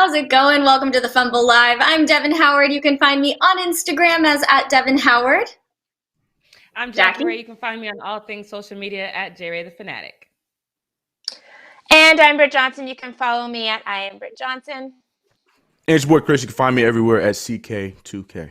how's it going? Welcome to the Fumble Live. I'm Devin Howard. You can find me on Instagram as @DevinHoward. I'm Jackie Ray. You can find me on all things social media at JRay the Fanatic. And I'm Britt Johnson. You can follow me at I am Britt Johnson. And it's your boy Chris. You can find me everywhere at CK2K.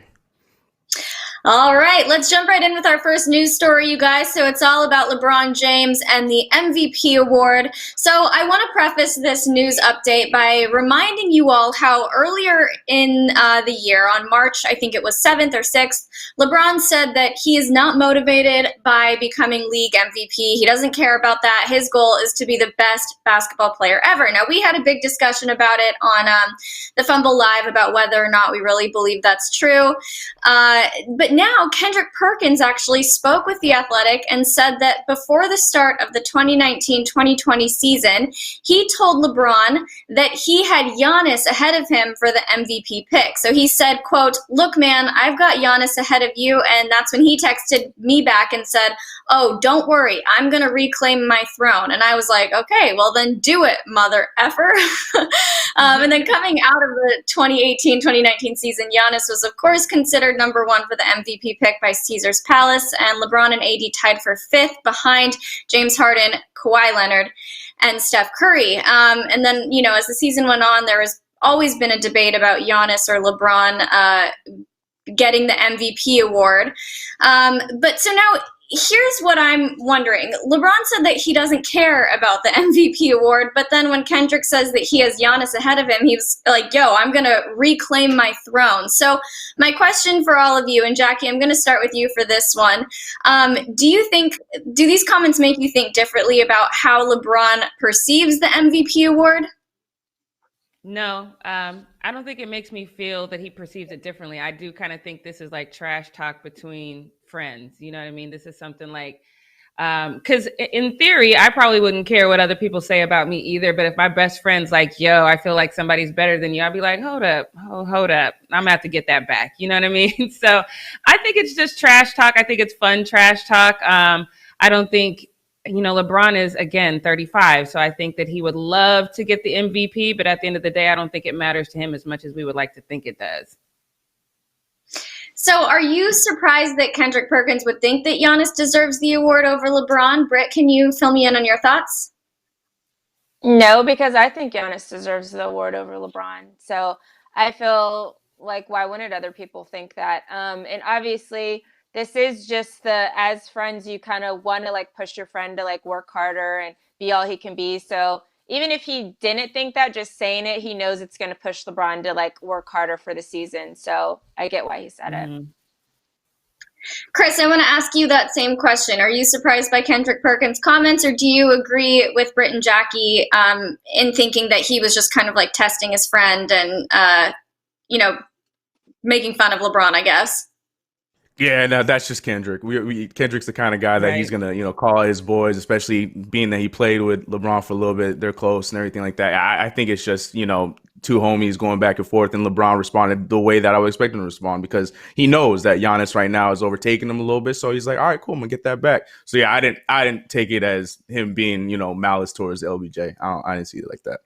All right, let's jump right in with our first news story, you guys. So it's all about LeBron James and the MVP award. So I want to preface this news update by reminding you all how earlier in the year, on March, I think it was 7th or 6th, LeBron said that he is not motivated by becoming league MVP. He doesn't care about that. His goal is to be the best basketball player ever. Now, we had a big discussion about it on the Fumble Live about whether or not we really believe that's true. But now Kendrick Perkins actually spoke with The Athletic and said that before the start of the 2019-2020 season, he told LeBron that he had Giannis ahead of him for the MVP pick. So he said, quote, "Look, man, I've got Giannis ahead of you." And that's when he texted me back and said, "Oh, don't worry, I'm going to reclaim my throne." And I was like, okay, well then do it, mother effer. And then coming out of the 2018-2019 season, Giannis was, of course, considered number one for the MVP pick by Caesars Palace, and LeBron and AD tied for 5th behind James Harden, Kawhi Leonard, and Steph Curry. And then, you know, as the season went on, there has always been a debate about Giannis or LeBron getting the MVP award. But so now, here's what I'm wondering. LeBron said that he doesn't care about the MVP award, but then when Kendrick says that he has Giannis ahead of him, he was like, yo, I'm going to reclaim my throne. So my question for all of you, and Jackie, I'm going to start with you for this one. Do these comments make you think differently about how LeBron perceives the MVP award? No, I don't think it makes me feel that he perceives it differently. I do kind of think this is like trash talk between friends. You know what I mean? This is something like, because in theory, I probably wouldn't care what other people say about me either. But if my best friend's like, yo, I feel like somebody's better than you, I'd be like, hold up. I'm gonna have to get that back. You know what I mean? So I think it's just trash talk. I think it's fun trash talk. I don't think, you know, LeBron is, again, 35. So I think that he would love to get the MVP. But at the end of the day, I don't think it matters to him as much as we would like to think it does. So are you surprised that Kendrick Perkins would think that Giannis deserves the award over LeBron? Britt, can you fill me in on your thoughts? No, because I think Giannis deserves the award over LeBron. So I feel like, why wouldn't other people think that? And obviously, this is just as friends, you kind of want to like push your friend to like work harder and be all he can be. So even if he didn't think that, just saying it, he knows it's going to push LeBron to like work harder for the season. So I get why he said it. Chris, I want to ask you that same question. Are you surprised by Kendrick Perkins' comments, or do you agree with Britt and Jackie in thinking that he was just kind of like testing his friend and, you know, making fun of LeBron, I guess? Yeah, no, that's just Kendrick. Kendrick's the kind of guy that he's gonna, you know, call his boys, especially being that he played with LeBron for a little bit. They're close and everything like that. I think it's just, you know, two homies going back and forth, and LeBron responded the way that I would expect him to respond because he knows that Giannis right now is overtaking him a little bit. So he's like, all right, cool, I'm gonna get that back. So yeah, I didn't take it as him being, you know, malice towards LBJ. I didn't see it like that.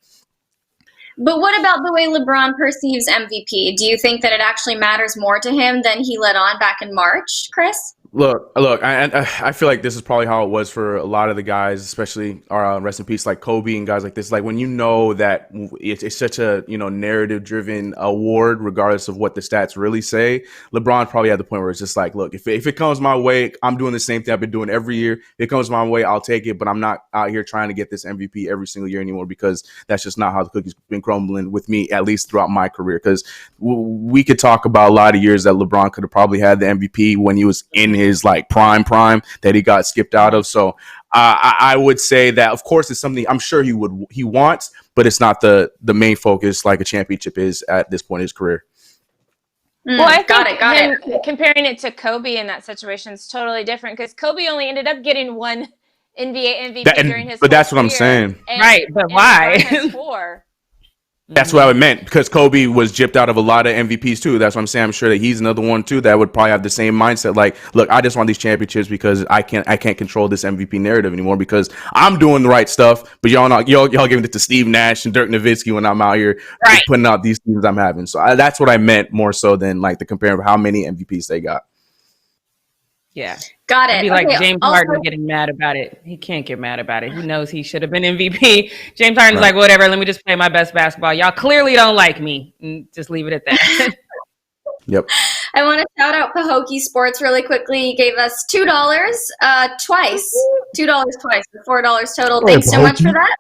But what about the way LeBron perceives MVP? Do you think that it actually matters more to him than he let on back in March, Chris? Look, I feel like this is probably how it was for a lot of the guys, especially rest in peace, like Kobe and guys like this. Like when you know that it's such a, you know, narrative driven award, regardless of what the stats really say, LeBron's probably at the point where it's just like, look, if it comes my way, I'm doing the same thing I've been doing every year. If it comes my way, I'll take it. But I'm not out here trying to get this MVP every single year anymore because that's just not how the cookie's been crumbling with me, at least throughout my career. Because we could talk about a lot of years that LeBron could have probably had the MVP when he was in his like prime that he got skipped out of. So I would say that, of course, it's something I'm sure he wants, but it's not the main focus like a championship is at this point in his career. Well, I think comparing it to Kobe in that situation is totally different because Kobe only ended up getting one NBA MVP during his but that's what career, I'm saying. Right, but why? Has 4. That's what I meant, because Kobe was gypped out of a lot of MVPs too. That's what I'm saying. I'm sure that he's another one too that would probably have the same mindset. Like, look, I just want these championships because I can't control this MVP narrative anymore because I'm doing the right stuff, but y'all giving it to Steve Nash and Dirk Nowitzki when I'm out here putting out these teams I'm having. So that's what I meant more so than like the compare of how many MVPs they got. Yeah. Got it. It'd be like James Harden getting mad about it. He can't get mad about it. He knows he should have been MVP. James Harden's like, whatever, let me just play my best basketball. Y'all clearly don't like me. And just leave it at that. Yep. I want to shout out Pahokee Sports really quickly. He gave us $2 twice. $2 twice, $4 total. Thanks so much for that.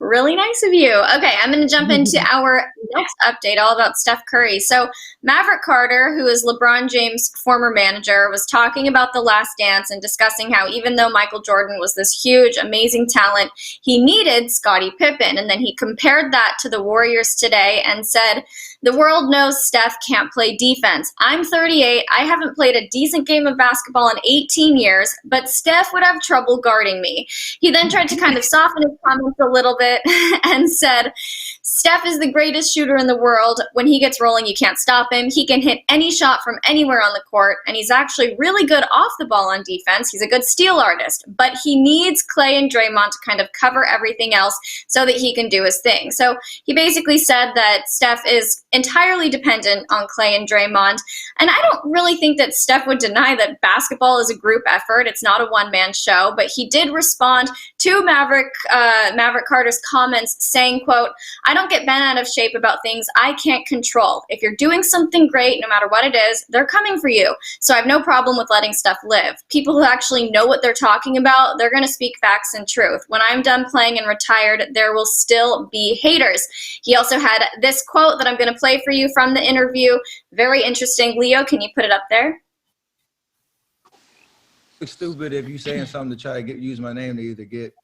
Really nice of you. Okay, I'm going to jump into our next update, all about Steph Curry. So Maverick Carter, who is LeBron James' former manager, was talking about The Last Dance and discussing how even though Michael Jordan was this huge, amazing talent, he needed Scottie Pippen. And then he compared that to the Warriors today and said, the world knows Steph can't play defense. I'm 38. I haven't played a decent game of basketball in 18 years, but Steph would have trouble guarding me. He then tried to kind of soften his comments a little bit and said, Steph is the greatest shooter in the world. When he gets rolling, you can't stop him. He can hit any shot from anywhere on the court, and he's actually really good off the ball on defense. He's a good steal artist, but he needs Clay and Draymond to kind of cover everything else so that he can do his thing. So he basically said that Steph is entirely dependent on Clay and Draymond, and I don't really think that Steph would deny that basketball is a group effort. It's not a one-man show, but he did respond to Maverick Carter's comments saying, quote, I don't get bent out of shape about things I can't control. If you're doing something great, no matter what it is, they're coming for you. So I have no problem with letting stuff live. People who actually know what they're talking about, they're going to speak facts and truth. When I'm done playing and retired, there will still be haters. He also had this quote that I'm going to play for you from the interview. Very interesting. Leo, can you put it up there? It's stupid if you saying something to try to use my name to either get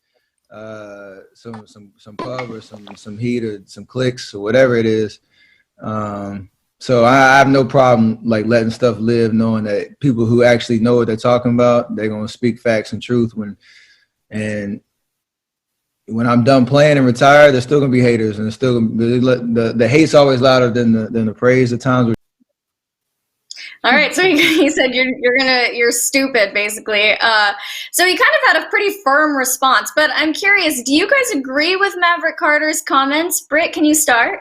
some pub or some heat or some clicks or whatever it is. So I have no problem like letting stuff live, knowing that people who actually know what they're talking about, they're gonna speak facts and truth. When I'm done playing and retired, there's still gonna be haters, and it's still the hate's always louder than the praise at times. All right, so he said you're stupid, basically. So he kind of had a pretty firm response, but I'm curious, do you guys agree with Maverick Carter's comments? Britt, can you start?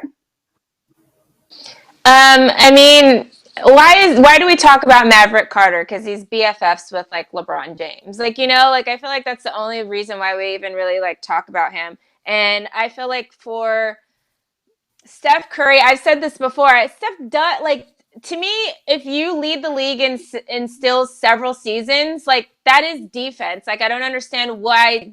I mean, why do we talk about Maverick Carter? Because he's BFFs with like LeBron James. Like, you know, like I feel like that's the only reason why we even really like talk about him. And I feel like for Steph Curry, I've said this before, Steph does like, to me, if you lead the league in steals several seasons, like that is defense. Like I don't understand why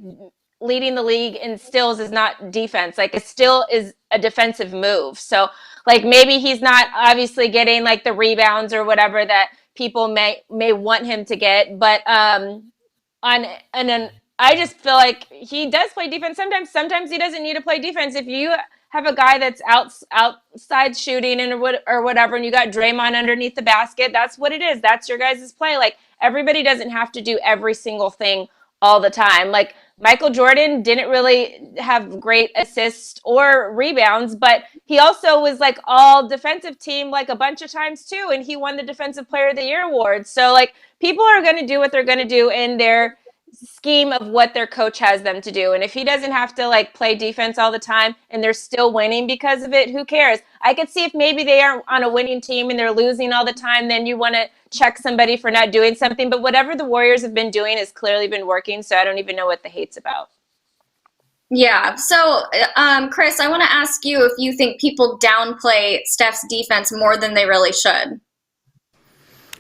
leading the league in steals is not defense. Like it still is a defensive move. So like maybe he's not obviously getting like the rebounds or whatever that people may want him to get, but I just feel like he does play defense sometimes. Sometimes he doesn't need to play defense. If you have a guy that's outside shooting or whatever, and you got Draymond underneath the basket, that's what it is. That's your guys' play. Like everybody doesn't have to do every single thing all the time. Like Michael Jordan didn't really have great assists or rebounds, but he also was like all defensive team like a bunch of times too, and he won the Defensive Player of the Year award. So like people are going to do what they're going to do in their scheme of what their coach has them to do. And if he doesn't have to like play defense all the time and they're still winning because of it, who cares? I could see if maybe they are on a winning team and they're losing all the time, then you want to check somebody for not doing something. But whatever the Warriors have been doing has clearly been working. So I don't even know what the hate's about. Yeah. So, Chris, I want to ask you if you think people downplay Steph's defense more than they really should.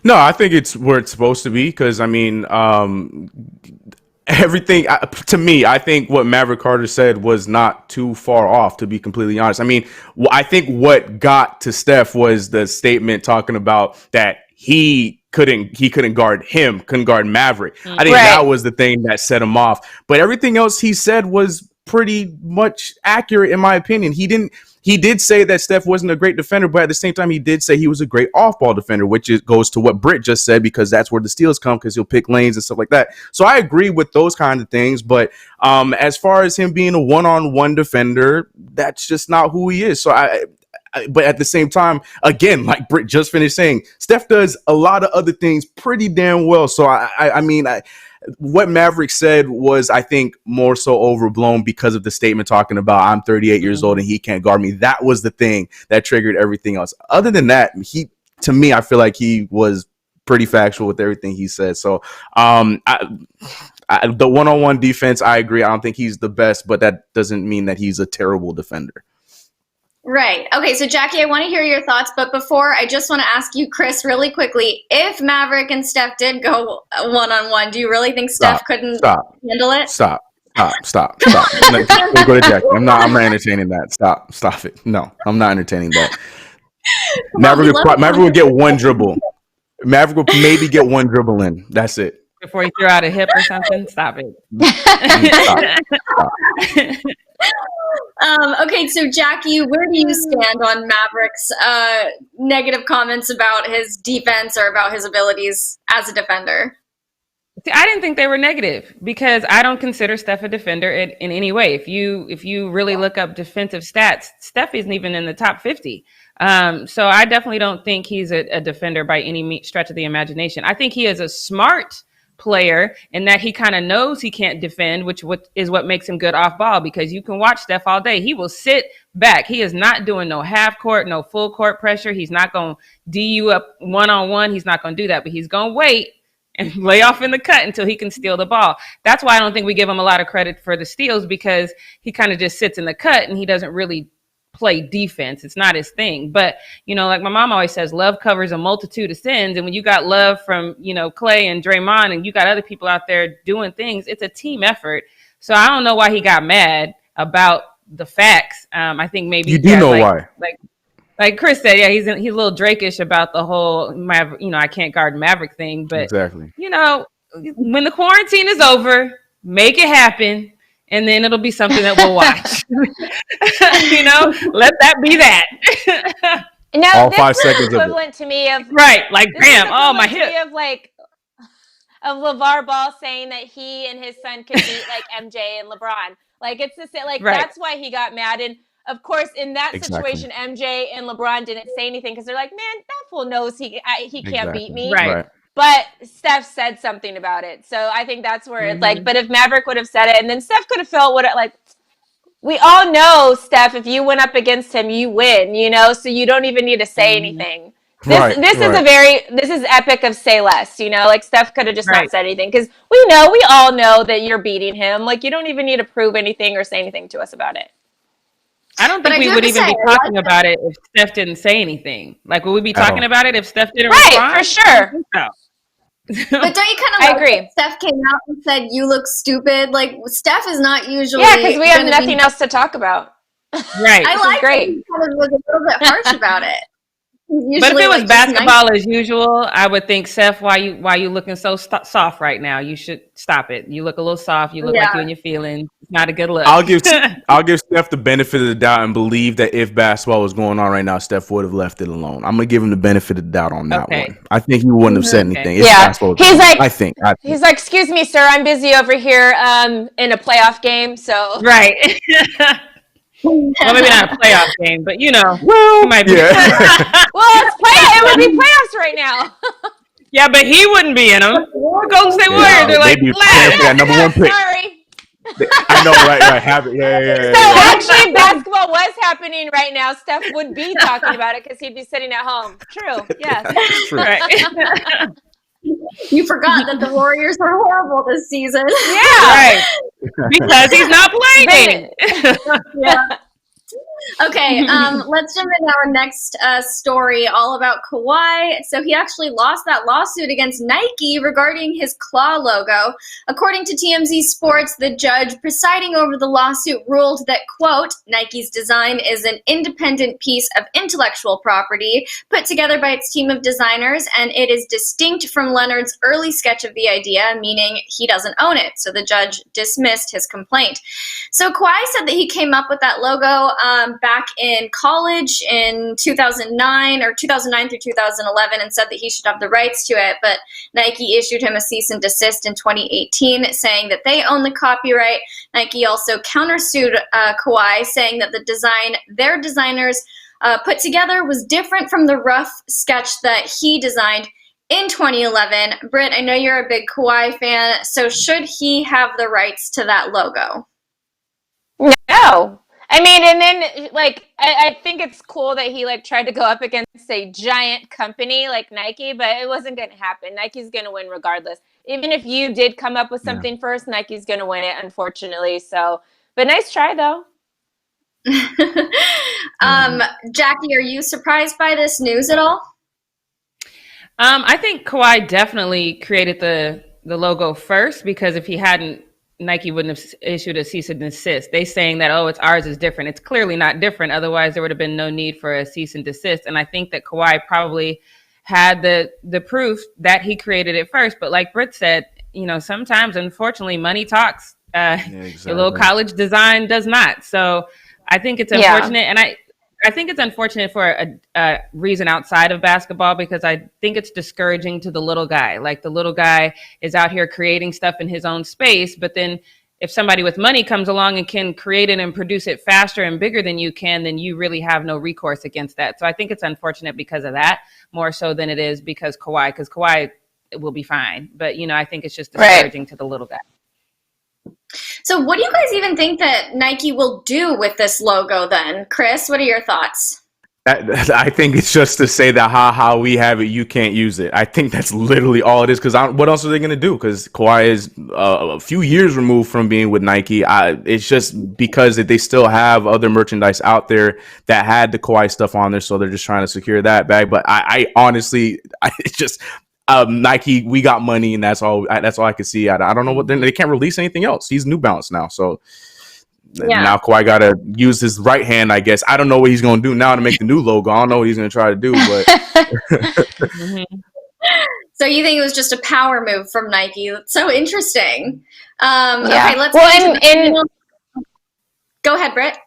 No, I think it's where it's supposed to be because, I mean, everything to me, I think what Maverick Carter said was not too far off, to be completely honest. I mean, I think what got to Steph was the statement talking about that he couldn't guard Maverick. I think that was the thing that set him off. But everything else he said was pretty much accurate, in my opinion. He didn't. he did say that Steph wasn't a great defender, but at the same time, he did say he was a great off-ball defender, which goes to what Britt just said, because that's where the steals come, because he'll pick lanes and stuff like that. So I agree with those kind of things. But as far as him being a one-on-one defender, that's just not who he is. So but at the same time, again, like Britt just finished saying, Steph does a lot of other things pretty damn well. So I mean, what Maverick said was, I think, more so overblown because of the statement talking about I'm 38 years old and he can't guard me. That was the thing that triggered everything else. Other than that, to me, I feel like he was pretty factual with everything he said. So the one-on-one defense, I agree. I don't think he's the best, but that doesn't mean that he's a terrible defender. Right. Okay, so Jackie, I want to hear your thoughts, but before, I just want to ask you, Chris, really quickly, if Maverick and Steph did go one-on-one, do you really think Steph couldn't handle it? Stop. Go to Jackie. I'm not entertaining that. Stop it. No, I'm not entertaining that. Maverick will get one dribble. Maverick will maybe get one dribble in. That's it. Before he threw out a hip or something, stop it. Stop. Okay, so Jackie, where do you stand on Maverick's negative comments about his defense or about his abilities as a defender? See, I didn't think they were negative, because I don't consider Steph a defender in any way. If you really look up defensive stats, Steph isn't even in the top 50. So I definitely don't think he's a defender by any stretch of the imagination. I think he is a smart player in that he kind of knows he can't defend, which is what makes him good off ball, because you can watch Steph all day. He will sit back. He is not doing no half court, no full court pressure. He's not going to D you up one-on-one. He's not going to do that, but he's going to wait and lay off in the cut until he can steal the ball. That's why I don't think we give him a lot of credit for the steals, because he kind of just sits in the cut and he doesn't really play defense. It's not his thing. But, like my mom always says, love covers a multitude of sins. And when you got love from, Clay and Draymond, and you got other people out there doing things, it's a team effort. So I don't know why he got mad about the facts. I think maybe you do know why. Like Chris said, yeah, he's a little Drake-ish about the whole I can't guard Maverick thing. But exactly. When the quarantine is over, make it happen. And then it'll be something that we'll watch. Let that be that. No, all this 5 is seconds equivalent to me of right, like bam, oh my hip. Of LeVar Ball saying that he and his son could beat like MJ and LeBron. Like it's the same. Like That's why he got mad. And of course, in that situation, MJ and LeBron didn't say anything because they're like, man, that fool knows he can't beat me. Right. But Steph said something about it. So I think that's where it's like, but if Maverick would have said it, and then Steph could have felt we all know, Steph, if you went up against him, you win, so you don't even need to say anything. This is epic of say less, like Steph could have just not said anything, because we all know that you're beating him. Like, you don't even need to prove anything or say anything to us about it. I don't think we would even be talking about it if Steph didn't say anything. Like, would we be talking about it if Steph didn't respond? Right, for sure. But don't you kind of agree? Steph came out and said, "You look stupid." Like, Steph is not usually. Yeah, because we have nothing else to talk about. Right. I like great. He kind of was a little bit harsh about it. But if it was basketball as usual, I would think, Steph, why you looking so soft right now? You should stop it. You look a little soft. You look like you're in your feelings. It's not a good look. I'll give Steph the benefit of the doubt and believe that if basketball was going on right now, Steph would have left it alone. I'm gonna give him the benefit of the doubt on that one. I think he wouldn't have said anything. It's basketball. He's like, I think he's like, excuse me, sir, I'm busy over here in a playoff game. So right. Well, maybe not a playoff game, but well, he might be. Well, it would be playoffs right now. Yeah, but he wouldn't be in them. Golden State Warriors, they're like, that number 1 pick. Sorry. I know, right? Have it. Yeah. So actually, basketball was happening right now. Steph would be talking about it because he'd be sitting at home. True. Yes. True. Right. You forgot that the Warriors are horrible this season. Yeah. Right. Because he's not playing. Yeah. Okay, let's jump into our next story, all about Kawhi. So he actually lost that lawsuit against Nike regarding his claw logo. According to TMZ Sports, the judge presiding over the lawsuit ruled that, quote, Nike's design is an independent piece of intellectual property put together by its team of designers, and it is distinct from Leonard's early sketch of the idea, meaning he doesn't own it. So the judge dismissed his complaint. So Kawhi said that he came up with that logo back in college in 2009 or 2009 through 2011 and said that he should have the rights to it. But Nike issued him a cease and desist in 2018 saying that they own the copyright. Nike also countersued Kawhi saying that the design their designers put together was different from the rough sketch that he designed in 2011. Britt, I know you're a big Kawhi fan, so should he have the rights to that logo? No. I mean, and then, like, I think it's cool that he, like, tried to go up against a giant company like Nike, but it wasn't going to happen. Nike's going to win regardless. Even if you did come up with something first, Nike's going to win it, unfortunately. So, but nice try, though. Jackie, are you surprised by this news at all? I think Kawhi definitely created the logo first, because if he hadn't, Nike wouldn't have issued a cease and desist. They saying that, oh, it's ours is different. It's clearly not different. Otherwise, there would have been no need for a cease and desist. And I think that Kawhi probably had the proof that he created it first. But like Britt said, you know, sometimes, unfortunately, money talks. Exactly. A little college design does not. So I think it's unfortunate. And I think it's unfortunate for a reason outside of basketball, because I think it's discouraging to the little guy. Like, the little guy is out here creating stuff in his own space, but then if somebody with money comes along and can create it and produce it faster and bigger than you can, then you really have no recourse against that. So I think it's unfortunate because of that, more so than it is because Kawhi will be fine. But, you know, I think it's just discouraging to the little guy. So what do you guys even think that Nike will do with this logo then? Chris, what are your thoughts? I think it's just to say that how we have it, you can't use it. I think that's literally all it is. Because what else are they going to do? Because Kawhi is a few years removed from being with Nike. It's just because they still have other merchandise out there that had the Kawhi stuff on there. So they're just trying to secure that bag. But I honestly, it's just... Nike, we got money, and that's all I can see. I don't know what they can't release anything else. He's New Balance now, so now Kawhi got to use his right hand, I guess. I don't know what he's going to do now to make the new logo. I don't know what he's going to try to do, but So you think it was just a power move from Nike? That's so interesting. Okay, let's go ahead, Britt.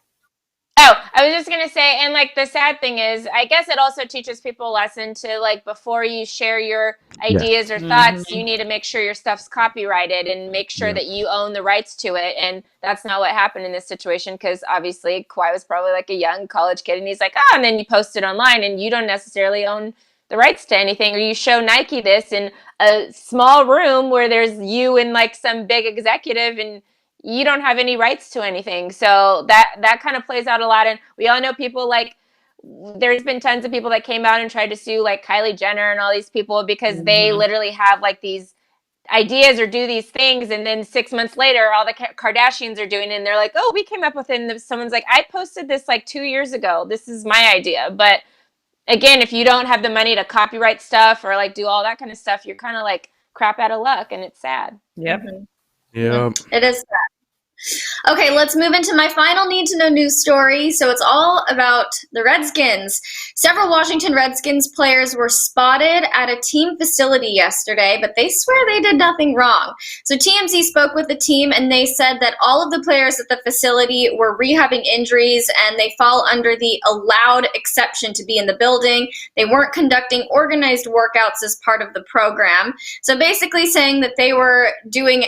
Oh, I was just going to say, and like the sad thing is, I guess it also teaches people a lesson to, like, before you share your ideas or thoughts, you need to make sure your stuff's copyrighted and make sure that you own the rights to it. And that's not what happened in this situation, because obviously Kawhi was probably like a young college kid, and he's like, and then you post it online and you don't necessarily own the rights to anything, or you show Nike this in a small room where there's you and like some big executive, and you don't have any rights to anything. So that kind of plays out a lot. And we all know people, like, there's been tons of people that came out and tried to sue, like Kylie Jenner and all these people, because they literally have like these ideas or do these things, and then 6 months later all the Kardashians are doing it, and they're like, oh, we came up with it, and someone's like, I posted this like 2 years ago, this is my idea. But again, if you don't have the money to copyright stuff or like do all that kind of stuff, you're kind of like crap out of luck, and it's sad. Yeah, it is sad. Okay, let's move into my final need to know news story. So it's all about the Redskins. Several Washington Redskins players were spotted at a team facility yesterday, but they swear they did nothing wrong. So TMZ spoke with the team, and they said that all of the players at the facility were rehabbing injuries, and they fall under the allowed exception to be in the building. They weren't conducting organized workouts as part of the program. So basically saying that they were doing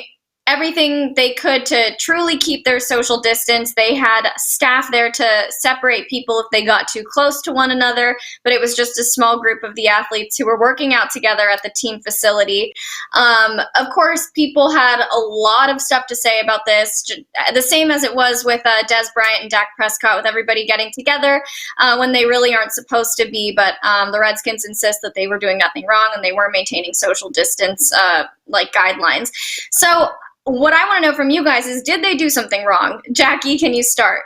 everything they could to truly keep their social distance. They had staff there to separate people if they got too close to one another, but it was just a small group of the athletes who were working out together at the team facility. Of course, people had a lot of stuff to say about this, the same as it was with Des Bryant and Dak Prescott, with everybody getting together when they really aren't supposed to be, but the Redskins insist that they were doing nothing wrong and they were maintaining social distance like guidelines. So what I want to know from you guys is, did they do something wrong? Jackie, can you start?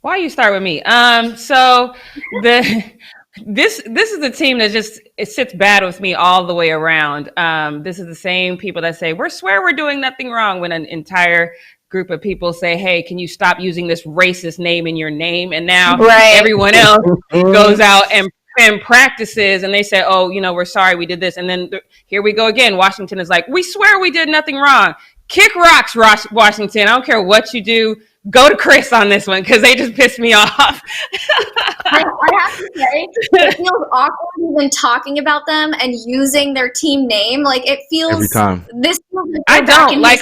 Why you start with me? So this is the team that it sits bad with me all the way around. This is the same people that say we swear we're doing nothing wrong, when an entire group of people say, hey, can you stop using this racist name in your name? And now everyone else goes out and practices, and they say, oh, we're sorry, we did this. And then here we go again. Washington is like, we swear we did nothing wrong. Kick rocks, Washington. I don't care what you do. go to Chris on this one because they just pissed me off. I have to say, it feels awkward even talking about them and using their team name. Like it feels Every time. This feels I don't like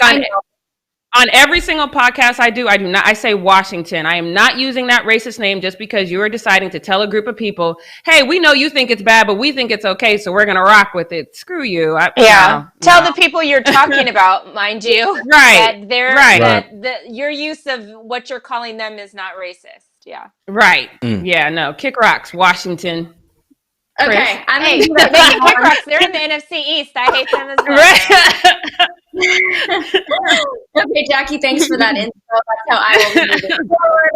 on every single podcast I do not. I say Washington. I am not using that racist name just because you are deciding to tell a group of people, hey, we know you think it's bad, but we think it's okay, so we're going to rock with it. Screw you. Tell the people you're talking about, mind you. Right. That your use of what you're calling them is not racist. Yeah. Right. Yeah, no. Kick rocks, Washington. Okay. Hey, they can kick rocks. They're in the NFC East. I hate them as well. Okay, Jackie, thanks for that intro. That's how I will move forward.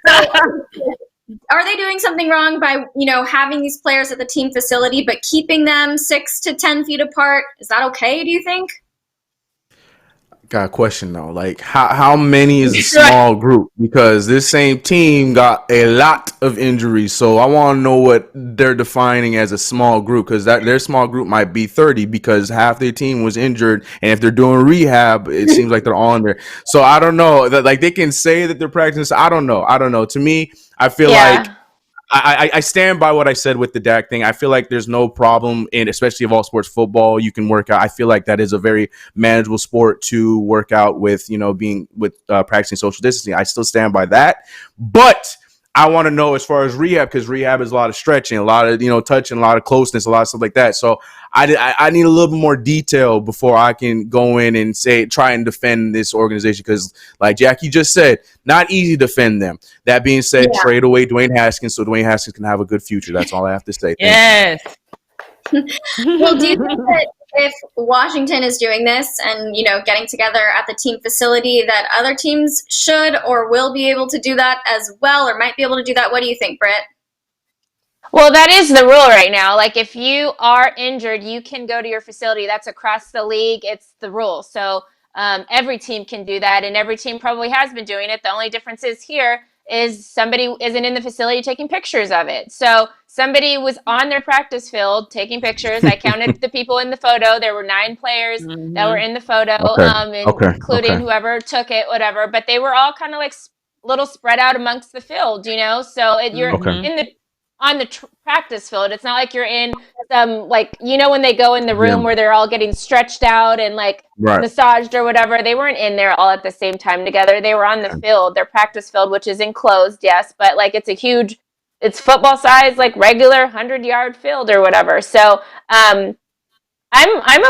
So, are they doing something wrong by, having these players at the team facility, but keeping them 6 to 10 feet apart? Is that okay, do you think? Got a question though. Like, how many is a small group? Because this same team got a lot of injuries. So I want to know what they're defining as a small group, because their small group might be 30 because half their team was injured. And if they're doing rehab, it seems like they're on there. So I don't know that, like, they can say that they're practicing. I don't know. To me, I feel like I stand by what I said with the Dak thing. I feel like there's no problem in, especially of all sports, football, you can work out. I feel like that is a very manageable sport to work out with, practicing social distancing. I still stand by that. But I want to know as far as rehab, because rehab is a lot of stretching, a lot of, touching, a lot of closeness, a lot of stuff like that. So I need a little bit more detail before I can go in and try and defend this organization. Because like Jackie just said, not easy to defend them. That being said, trade away Dwayne Haskins so Dwayne Haskins can have a good future. That's all I have to say. Yes. Well, do you think that if Washington is doing this and, getting together at the team facility, that other teams should or will be able to do that as well, or might be able to do that? What do you think, Britt? Well, that is the rule right now. Like, if you are injured, you can go to your facility. That's across the league. It's the rule. So every team can do that, and every team probably has been doing it. The only difference is here is somebody isn't in the facility taking pictures of it. So somebody was on their practice field taking pictures. I counted the people in the photo. There were 9 players that were in the photo, including whoever took it, whatever. But they were all kind of like little spread out amongst the field, So you're on the practice field. It's not like you're in some, when they go in the room where they're all getting stretched out and massaged or whatever. They weren't in there all at the same time together. They were on the field, their practice field, which is enclosed, yes, but it's football size, regular 100-yard field or whatever. So I'm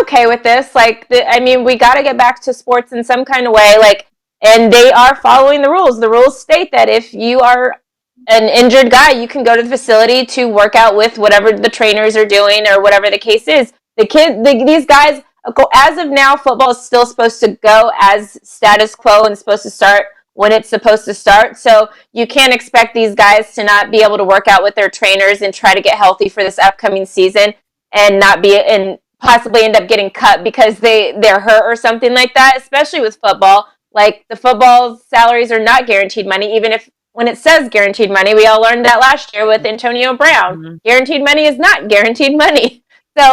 okay with this. We got to get back to sports in some kind of way. And they are following the rules. The rules state that if you are an injured guy, you can go to the facility to work out with whatever the trainers are doing or whatever the case is. These guys, as of now, football is still supposed to go as status quo and supposed to start when it's supposed to start. So you can't expect these guys to not be able to work out with their trainers and try to get healthy for this upcoming season and possibly end up getting cut because they're hurt or something like that, especially with football. The football salaries are not guaranteed money, even if when it says guaranteed money. We all learned that last year with Antonio Brown. Mm-hmm. Guaranteed money is not guaranteed money. So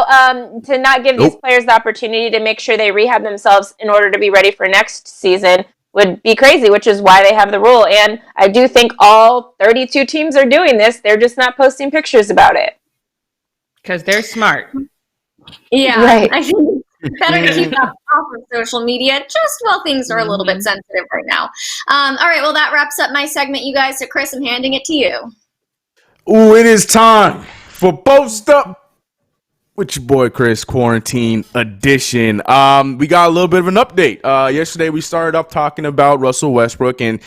to not give these players the opportunity to make sure they rehab themselves in order to be ready for next season would be crazy, which is why they have the rule. And I do think all 32 teams are doing this. They're just not posting pictures about it. Because they're smart. Yeah, right. I think it's better to keep that off of social media just while things are a little bit sensitive right now. All right, well, that wraps up my segment, you guys. So, Chris, I'm handing it to you. Ooh, it is time for Post Up with your boy Chris, Quarantine Edition. We got a little bit of an update. Yesterday we started up talking about Russell Westbrook, and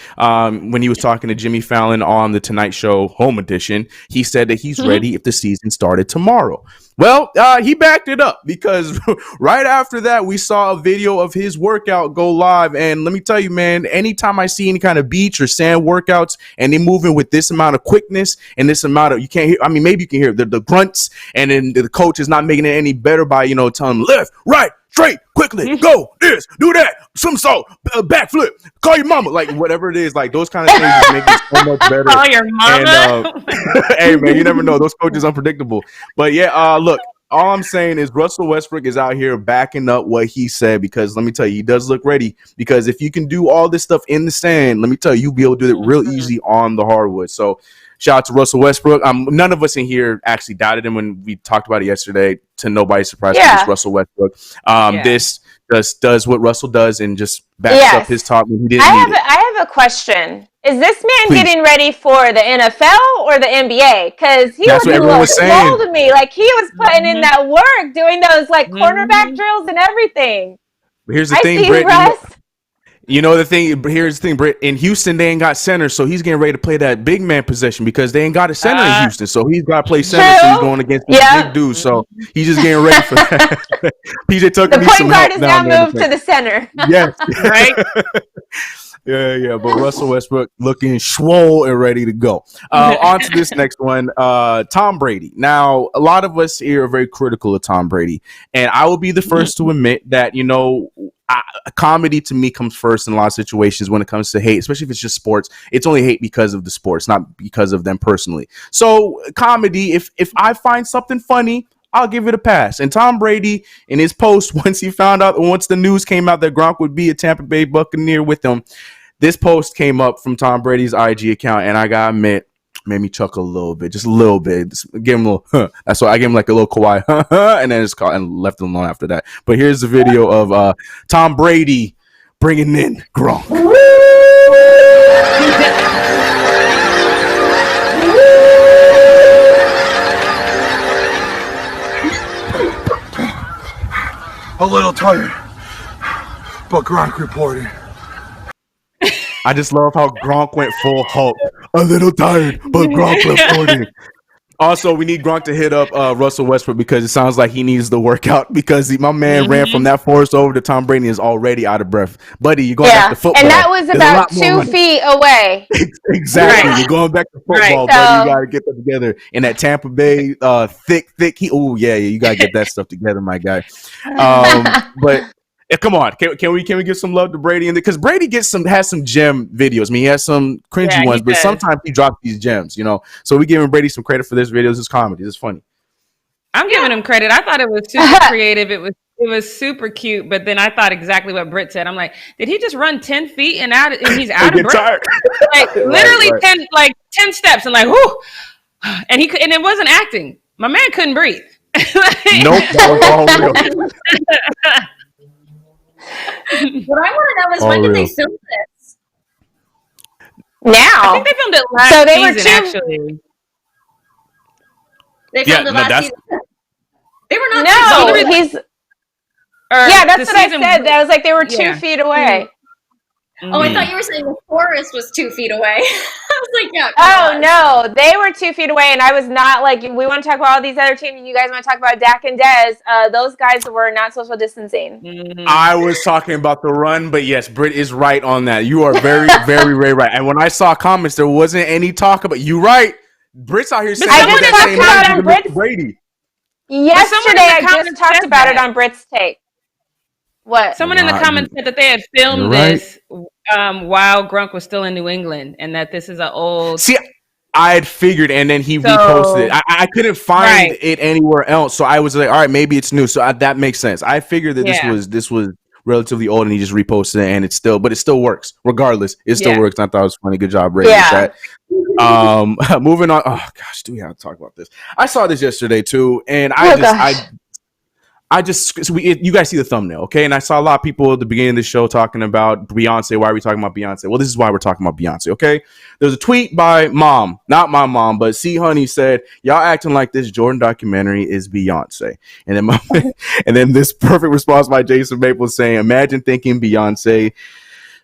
when he was talking to Jimmy Fallon on the Tonight Show Home Edition, he said that he's ready if the season started tomorrow. Well, he backed it up because right after that, we saw a video of his workout go live. And let me tell you, man, anytime I see any kind of beach or sand workouts and they're moving with this amount of quickness and this amount of, you can't hear, I mean, maybe you can hear the grunts, and then the coach is not making it any better by, telling them left, right, straight, quickly, go, this, do that, somersault, backflip, call your mama, whatever it is, those kind of things just make it so much better. Call your mama. And, hey, man, you never know. Those coaches unpredictable. But yeah, look, all I'm saying is Russell Westbrook is out here backing up what he said, because let me tell you, he does look ready. Because if you can do all this stuff in the sand, let me tell you, you'll be able to do it real easy on the hardwood. So shout out to Russell Westbrook. None of us in here actually doubted him when we talked about it yesterday. To nobody's surprise, it's Russell Westbrook. This does what Russell does and just backs up his talk when he didn't need it. I have a question. Is this man Please. getting ready for the NFL or the NBA? Because he That's what everyone was saying. swole to me. Like, he was putting in that work, doing those like cornerback drills and everything. But here's the thing, Britt. You know the thing. Here's the thing, Britt. In Houston, they ain't got center, so he's getting ready to play that big man possession because they ain't got a center in Houston. So he's got to play center. So he's going against these big dudes. So he's just getting ready for that. PJ Tucker needs some help. The point guard is now moved to the center. Yes, Right. Yeah. But Russell Westbrook looking swole and ready to go. On to this next one. Tom Brady. Now, a lot of us here are very critical of Tom Brady, and I will be the first to admit that comedy to me comes first in a lot of situations when it comes to hate, especially if it's just sports. It's only hate because of the sports, not because of them personally. So comedy, if I find something funny, I'll give it a pass. And Tom Brady, in his post, once the news came out that Gronk would be a Tampa Bay Buccaneer with him, this post came up from Tom Brady's IG account, and I gotta admit, made me chuckle a little bit, just a little bit. Just give him a little, huh. That's why I gave him like a little Kawhi, and then just and left him alone after that. But here's the video of Tom Brady bringing in Gronk. A little tired, but Gronk reporting. I just love how Gronk went full Hulk. A little tired, but Gronk reporting. Also, we need Gronk to hit up Russell Westbrook because it sounds like he needs the workout because my man ran from that forest over to Tom Brady and is already out of breath. Buddy, you're going back to football. And that was about 2 feet away. Exactly. Right. You're going back to football, buddy. You got to get that together. In that Tampa Bay thick heat. Oh, yeah, you got to get that stuff together, my guy. But come on, can we give some love to Brady? Because Brady has some gem videos. I mean, he has some cringy ones, but sometimes he drops these gems, So we giving Brady some credit for this video. This is comedy. This is funny. I'm giving him credit. I thought it was super creative. It was super cute, but then I thought exactly what Britt said. I'm like, did he just run 10 feet and he's out of breath? Like literally 10 steps and like, whoo, and it wasn't acting. My man couldn't breathe. Nope, that was all real. What I want to know is when did they film this? Now. I think they filmed it last season, actually. They filmed it last season. They were not. That's what I said. I was like, they were 2 feet away. Oh, I thought you were saying the forest was 2 feet away. I was like, yeah. Oh, no. They were 2 feet away, and I was not like, we want to talk about all these other teams, and you guys want to talk about Dak and Dez. Those guys were not social distancing. I was talking about the run, but yes, Britt is right on that. You are very, very, very right. And when I saw comments, there wasn't any talk about you. Right. Britt's out here saying that same Britt's Brady. Yesterday, I just talked about it on Britt's take. What? Someone in the comments said that they had filmed this while Gronk was still in New England, and that this is an old. See, I had figured, and then he reposted it. I couldn't find it anywhere else, so I was like, all right, maybe it's new. So that makes sense. I figured that this was relatively old, and he just reposted it, and it still works. Regardless, it still works. I thought it was funny. Good job, Brady. With that. Moving on. Oh gosh, do we have to talk about this? I saw this yesterday too, and you guys see the thumbnail, okay? And I saw a lot of people at the beginning of the show talking about Beyonce. Why are we talking about Beyonce? Well, this is why we're talking about Beyonce, okay? There's a tweet by mom, not my mom, but C Honey said, "Y'all acting like this Jordan documentary is Beyonce." And then and then this perfect response by Jason Maple saying, "Imagine thinking Beyonce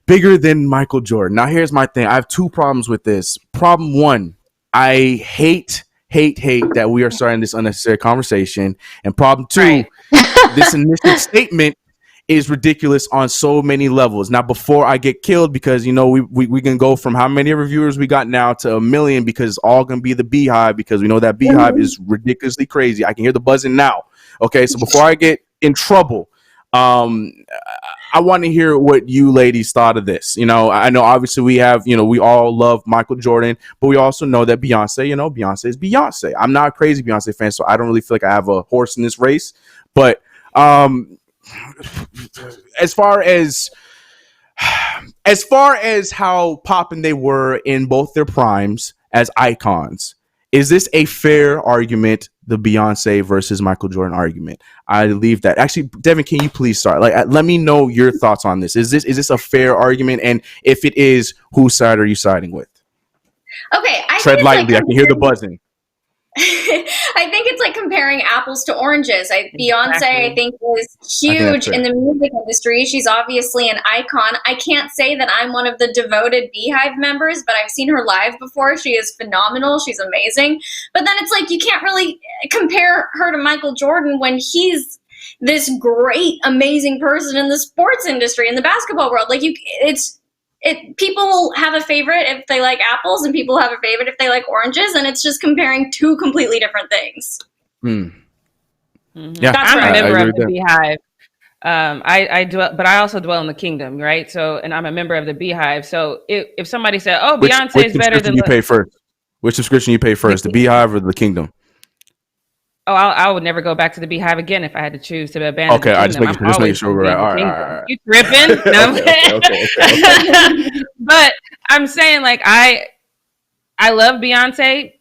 bigger than Michael Jordan." Now, here's my thing. I have two problems with this. Problem one, I hate that we are starting this unnecessary conversation. And problem two, this initial statement is ridiculous on so many levels. Now, before I get killed, because we can go from how many reviewers we got now to 1 million, because it's all gonna be the Beehive, because we know that Beehive is ridiculously crazy. I can hear the buzzing now. Okay, so before I get in trouble, Um, I want to hear what you ladies thought of this. I know obviously we all love Michael Jordan, but we also know that Beyonce, Beyonce is Beyonce. I'm not a crazy Beyonce fan, so I don't really feel like I have a horse in this race. But as far as how poppin' they were in both their primes as icons, is this a fair argument, the Beyonce versus Michael Jordan argument? I leave that. Actually, Devin, can you please start? Let me know your thoughts on this. Is this a fair argument? And if it is, whose side are you siding with? Okay, Tread lightly. I can hear the buzzing. I think it's like comparing apples to oranges. Beyonce, Exactly. I think, is huge in the music industry. She's obviously an icon. I can't say that I'm one of the devoted Beehive members, but I've seen her live before. She is phenomenal. She's amazing. But then it's like you can't really compare her to Michael Jordan when he's this great, amazing person in the sports industry, in the basketball world. People have a favorite if they like apples, and people have a favorite if they like oranges, and it's just comparing two completely different things. Mm-hmm. Yeah, I'm a member of the that. Beehive. I dwell, but I also dwell in the kingdom, right? So, and I'm a member of the Beehive. So, if somebody said, "Oh, Beyonce is better than," you pay first? Which subscription you pay first, the Beehive or the Kingdom? Oh, I would never go back to the Beehive again if I had to choose to abandon. Okay, the I just making sure we're All right. You tripping? No. Okay. But I'm saying, like, I love Beyonce.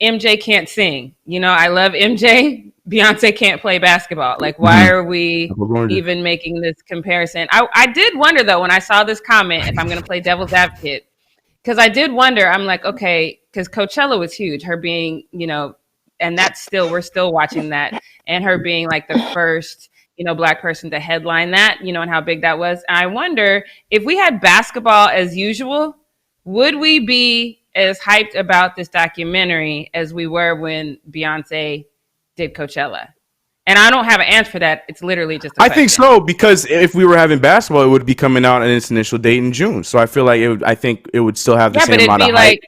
MJ can't sing. I love MJ. Beyonce can't play basketball. Like, why are we even making this comparison? I did wonder, though, when I saw this comment, if I'm going to play devil's advocate, because I did wonder. I'm like, okay, because Coachella was huge. Her being, and we're still watching that, and her being like the first, Black person to headline that, and how big that was. And I wonder if we had basketball as usual, would we be as hyped about this documentary as we were when Beyonce did Coachella? And I don't have an answer for that. It's literally just a question. think so, because if we were having basketball, it would be coming out in its initial date in June. So I feel like I think it would still have the same amount of hype. Like,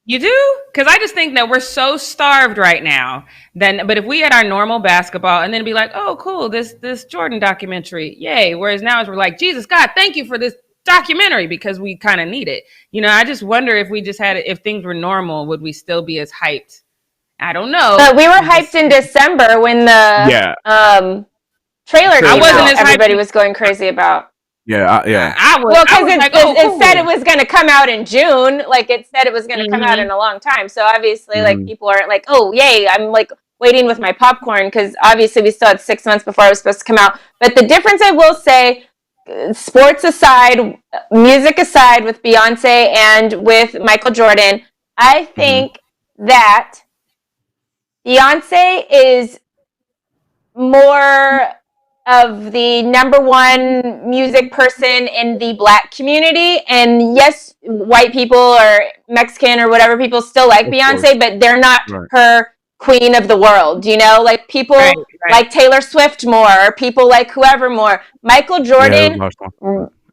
you do? Because I just think that we're so starved right now. But if we had our normal basketball and then be like, oh, cool, this Jordan documentary, yay. Whereas now we're like, Jesus, God, thank you for this documentary, because we kind of need it. I just wonder if we just had it, if things were normal, would we still be as hyped? I don't know. But we were hyped in December when the trailer came out. Everybody was going crazy about. Yeah. I was. Well, because it said it was going to come out in June. Like, it said it was going to come out in a long time. So obviously, like, people aren't like, oh, yay. I'm like waiting with my popcorn, because obviously we still had 6 months before it was supposed to come out. But the difference, I will say, sports aside, music aside, with Beyonce and with Michael Jordan, I think that Beyonce is more of the number one music person in the Black community. And yes, white people or Mexican or whatever people still like Beyonce, but they're not her queen of the world, like people like Taylor Swift more, or people like whoever more. Michael Jordan,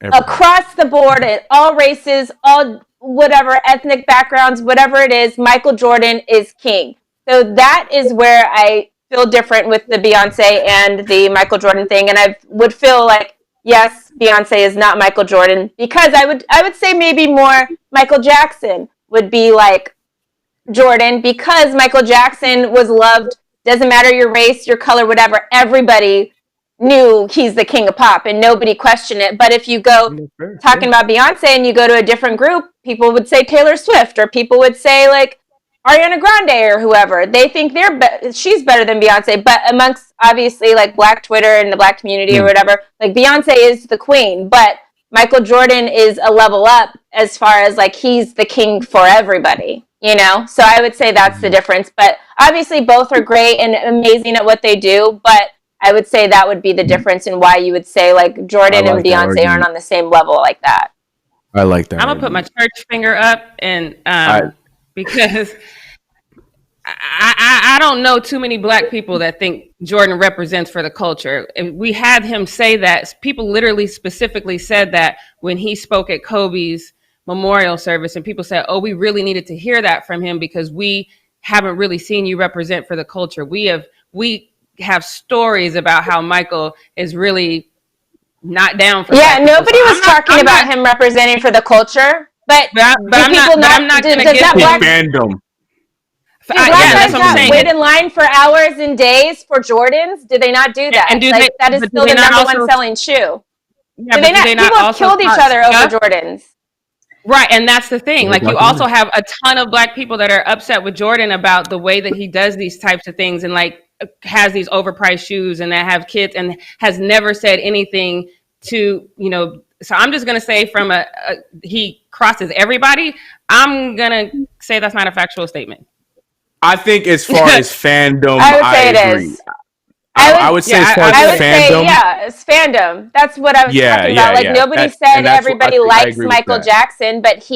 across the board, at all races, all whatever ethnic backgrounds, whatever it is, Michael Jordan is king. So that is where I feel different with the Beyonce and the Michael Jordan thing. And I would feel like, yes, Beyonce is not Michael Jordan, because I would say maybe more Michael Jackson would be like Jordan, because Michael Jackson was loved. Doesn't matter your race, your color, whatever. Everybody knew he's the king of pop and nobody questioned it. But if you go talking about Beyonce and you go to a different group, people would say Taylor Swift, or people would say like Ariana Grande or whoever. They think she's better than Beyonce. But amongst obviously like Black Twitter and the Black community or whatever, like Beyonce is the queen, but Michael Jordan is a level up as far as like he's the king for everybody, So I would say that's the difference. But obviously both are great and amazing at what they do. But I would say that would be the difference in why you would say like Jordan and Beyonce aren't on the same level like that. I like that. I'm going to put my church finger up, and because I don't know too many Black people that think Jordan represents for the culture. And we had him say that. People literally specifically said that when he spoke at Kobe's memorial service, and people said, oh, we really needed to hear that from him, because we haven't really seen you represent for the culture. We have stories about how Michael is really not down for. Yeah, Black people. nobody was talking about him representing for the culture, but I'm not going to give fandom. Do black guys not wait in line for hours and days for Jordans? Do they not do that? That is still the number one selling shoe. Yeah, do they not? People have killed each other over Jordans. Right, and that's the thing. Like, you also have a ton of Black people that are upset with Jordan about the way that he does these types of things, and like has these overpriced shoes, and that have kids, and has never said anything to, you know. So I'm just gonna say, from he crosses everybody. I'm gonna say that's not a factual statement. I think as far as fandom, I would say I agree. It is. I would say as far as fandom. It's fandom. That's what I was talking about. Like, nobody said everybody likes Michael Jackson, but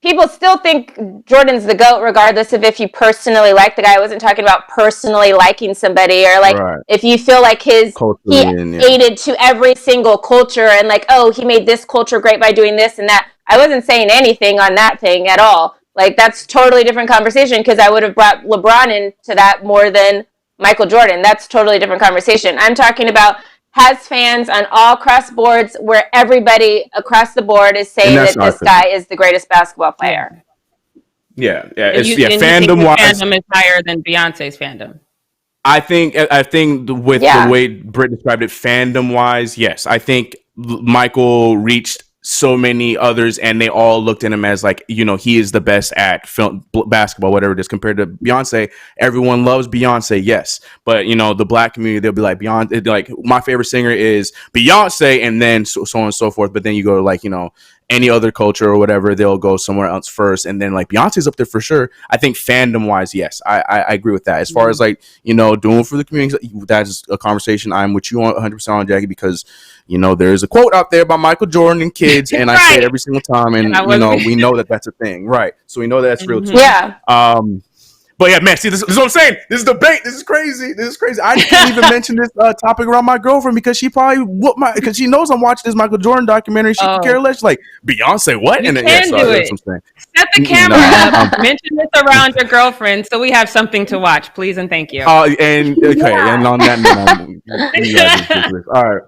people still think Jordan's the GOAT regardless of if you personally like the guy. I wasn't talking about personally liking somebody, or like if you feel like he aided to every single culture and like, oh, he made this culture great by doing this and that. I wasn't saying anything on that thing at all. Like, that's totally different conversation, because I would have brought LeBron into that more than Michael Jordan. That's totally different conversation. I'm talking about has fans on all cross boards where everybody across the board is saying that this guy is the greatest basketball player. Yeah. Fandom wise, fandom is higher than Beyonce's fandom. I think with the way Britt described it, fandom wise, yes. I think Michael reached so many others, and they all looked at him as like, you know, he is the best at basketball, whatever it is, compared to Beyonce. Everyone loves Beyonce, yes, but you know, the Black community, they'll be like, Beyonce, like, my favorite singer is Beyonce, and then so on and so forth. But then you go to, like, you know, any other culture or whatever, they'll go somewhere else first, and then like Beyonce's up there for sure. I think fandom wise, yes, I agree with that. As far as like, you know, doing for the community, that's a conversation I'm with you on 100% on, Jackie, because you know, there's a quote out there by Michael Jordan and kids, and I say it every single time, and you know, we know that that's a thing, right? So we know that's real too. Yeah. But yeah, man, see, this is what I'm saying. This is debate. This is crazy. I didn't even mention this topic around my girlfriend, because she probably because she knows I'm watching this Michael Jordan documentary. She could care less. She's like, Beyonce, what? You can do it. Set the camera up. Mention this around your girlfriend, so we have something to watch, please and thank you. And on that note, all right.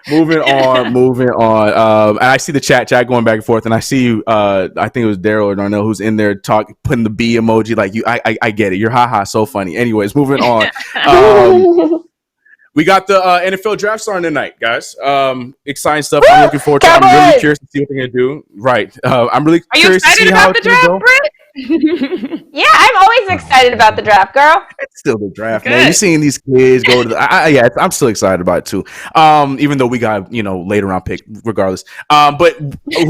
Moving on. And I see the chat going back and forth, and I see you. I think it was Daryl or Darnell who's in there putting the B emoji. Like, you, I get it. You're haha, so funny. Anyways, moving on. We got the NFL draft starting tonight, guys. Exciting stuff. I'm looking forward to it. I'm really curious to see what they're gonna do. Right. I'm really curious to see how it's gonna go. Yeah, I'm always excited about the draft, girl. It's still the draft, man. You're seeing these kids go to the I'm still excited about it too. Even though we got, you know, later round pick regardless. But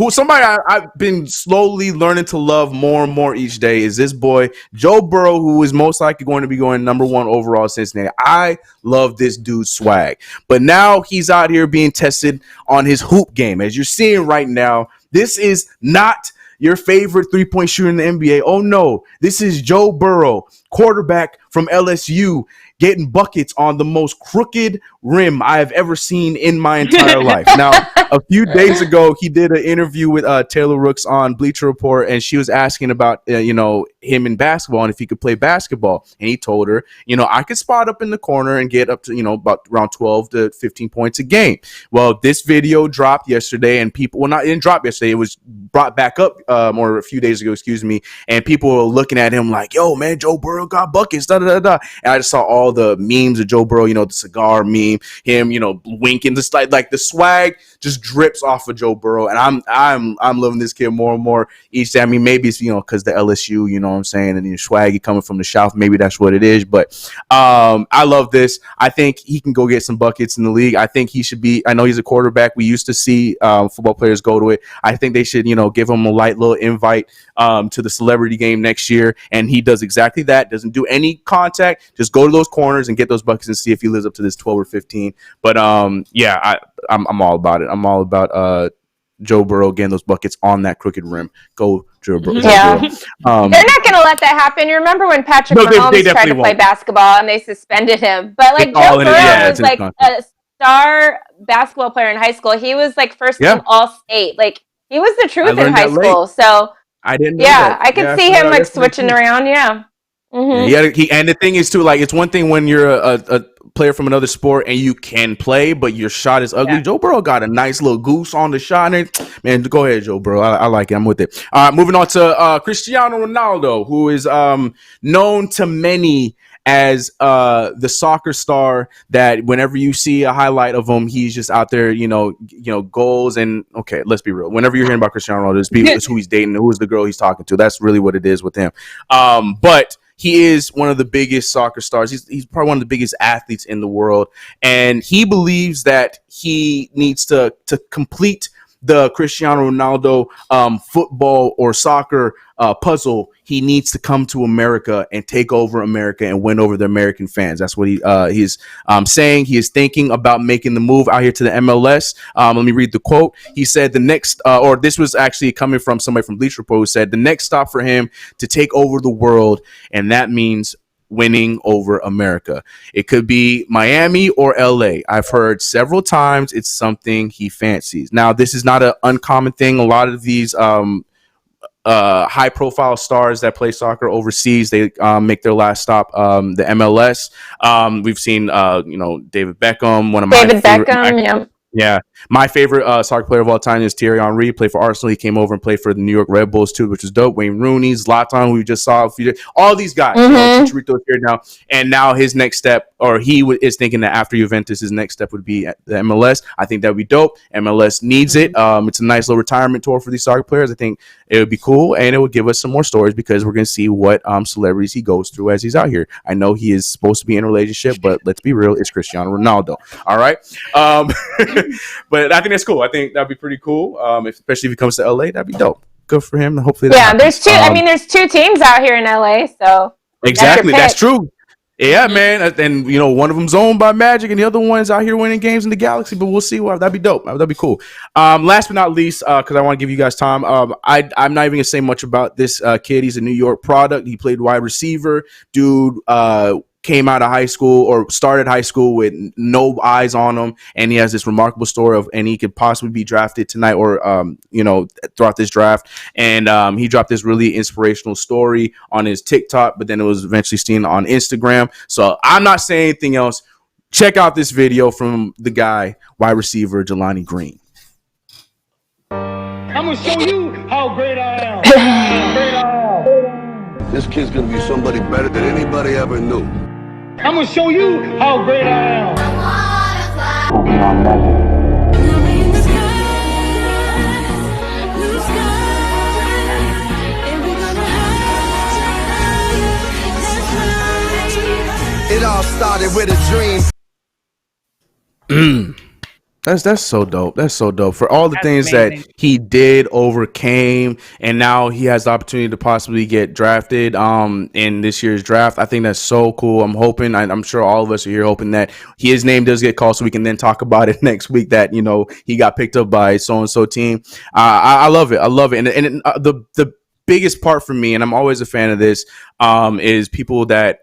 somebody I've been slowly learning to love more and more each day is this boy, Joe Burrow, who is most likely going to be going number 1 overall Cincinnati. I love this dude's swag. But now he's out here being tested on his hoop game. As you're seeing right now, this is not your favorite three-point shooter in the NBA. Oh, no. This is Joe Burrow, quarterback from LSU, getting buckets on the most crooked rim I have ever seen in my entire life. Now, a few days ago, he did an interview with Taylor Rooks on Bleacher Report, and she was asking about, you know, him in basketball and if he could play basketball. And he told her, you know, I could spot up in the corner and get up to, you know, about around 12 to 15 points a game. Well, this video dropped yesterday, and it didn't drop yesterday. It was brought back up or a few days ago, and people were looking at him like, yo, man, Joe Burrow got buckets, da-da-da-da. And I just saw all the memes of Joe Burrow, you know, the cigar meme, him, you know, winking, just like the swag just drips off of Joe Burrow. And I'm loving this kid more and more each day. I mean, maybe it's, you know, because the LSU, you know what I'm saying, and the swaggy coming from the South, maybe that's what it is. But I love this. I think he can go get some buckets in the league. I think he should be, I know he's a quarterback. We used to see football players go to it. I think they should, you know, give him a light little invite to the celebrity game next year. And he does exactly that. Doesn't do any contact. Just go to those corners and get those buckets and see if he lives up to this 12 or 15. But yeah, I'm all about it. I'm all about Joe Burrow getting those buckets on that crooked rim. Go Joe Burrow. Yeah. They're not going to let that happen. You remember when Patrick Mahomes tried to play basketball and they suspended him? But like Joe Burrow was like a star basketball player in high school. He was like first team all-state. Like he was the truth in high school. So I didn't know that. I could see him like switching around. Yeah. And the thing is too, like, it's one thing when you're a player from another sport and you can play, but your shot is ugly. Joe Burrow got a nice little goose on the shot, and man, go ahead, Joe Burrow. I like it. I'm with it. All right, moving on to Cristiano Ronaldo, who is known to many as the soccer star that whenever you see a highlight of him, he's just out there, goals. And okay, let's be real. Whenever you're hearing about Cristiano Ronaldo, it's who he's dating, who's the girl he's talking to. That's really what it is with him. But he is one of the biggest soccer stars. He's probably one of the biggest athletes in the world. And he believes that he needs to complete the Cristiano Ronaldo football or soccer puzzle. He needs to come to America and take over America and win over the American fans. That's what he's saying. He is thinking about making the move out here to the MLS. Let me read the quote. He said the next, or this was actually coming from somebody from Bleacher Report, who said the next stop for him to take over the world, and that means winning over America. It could be Miami or LA. I've heard several times it's something he fancies. Now, this is not an uncommon thing. A lot of these high profile stars that play soccer overseas, they make their last stop the MLS. We've seen David Beckham, one of my favorite, my favorite soccer player of all time is Thierry Henry. He played for Arsenal. He came over and played for the New York Red Bulls too, which was dope. Wayne Rooney, Zlatan, who we just saw, all these guys. Chicharito's here now, and now his next step, or is thinking that after Juventus, his next step would be at the MLS. I think that would be dope. MLS needs it. It's a nice little retirement tour for these soccer players. I think it would be cool, and it would give us some more stories because we're going to see what celebrities he goes through as he's out here. I know he is supposed to be in a relationship, but let's be real, it's Cristiano Ronaldo. All right. But I think that's cool. I think that'd be pretty cool. Especially if he comes to LA, that'd be dope. Good for him. Hopefully, there's two. There's two teams out here in LA, so exactly, that's true. Yeah, man. And one of them's owned by Magic, and the other one's out here winning games in the Galaxy. But we'll see. That'd be dope. That'd be cool. Last but not least, because I want to give you guys time. I'm not even gonna say much about this kid. He's a New York product. He played wide receiver. Dude, came out of high school or started high school with no eyes on him, and he has this remarkable story and he could possibly be drafted tonight or throughout this draft. And he dropped this really inspirational story on his TikTok, but then it was eventually seen on Instagram. So I'm not saying anything else. Check out this video from the guy, wide receiver Jelani Green. I'm gonna show you how great I am. This kid's gonna be somebody better than anybody ever knew. I'm gonna show you how great I am. It all started with a dream. That's so dope. That's so dope. For all the things amazing. that he did, overcame, and now he has the opportunity to possibly get drafted in this year's draft. I think that's so cool. I'm hoping, I'm sure all of us are here hoping that his name does get called so we can then talk about it next week that, he got picked up by so-and-so team. I love it. I love it. And the biggest part for me, and I'm always a fan of this, is people that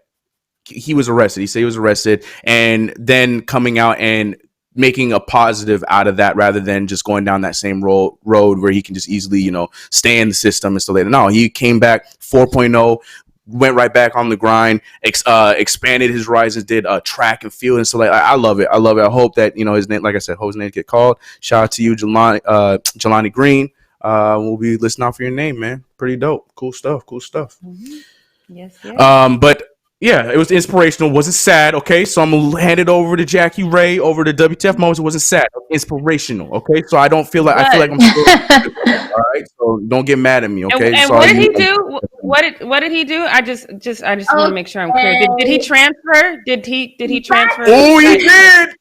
he was arrested. He said he was arrested, and then coming out and making a positive out of that rather than just going down that same road where he can just easily, stay in the system and so later. No, he came back 4.0, went right back on the grind, expanded his horizons, did track and field and so like I love it. I love it. I hope that his name, like I said, hope his name get called. Shout out to you, Jelani Green. We'll be listening out for your name, man. Pretty dope. Cool stuff. Mm-hmm. Yes. But yeah, it was inspirational. Wasn't sad. Okay, so I'm gonna hand it over to Jackie Ray over the WTF moments. It wasn't sad. Inspirational. Okay, so I don't feel like I feel like I'm still all right. So don't get mad at me. Okay. And what did he do? What did he do? I just want to make sure I'm clear. Did he transfer? Did he transfer? Oh, he did.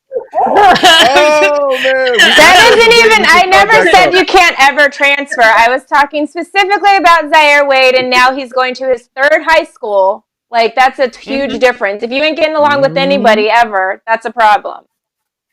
Oh man, that isn't even. I never said you can't ever transfer. I was talking specifically about Zaire Wade, and now he's going to his third high school. Like, that's a huge difference. If you ain't getting along with anybody ever, that's a problem.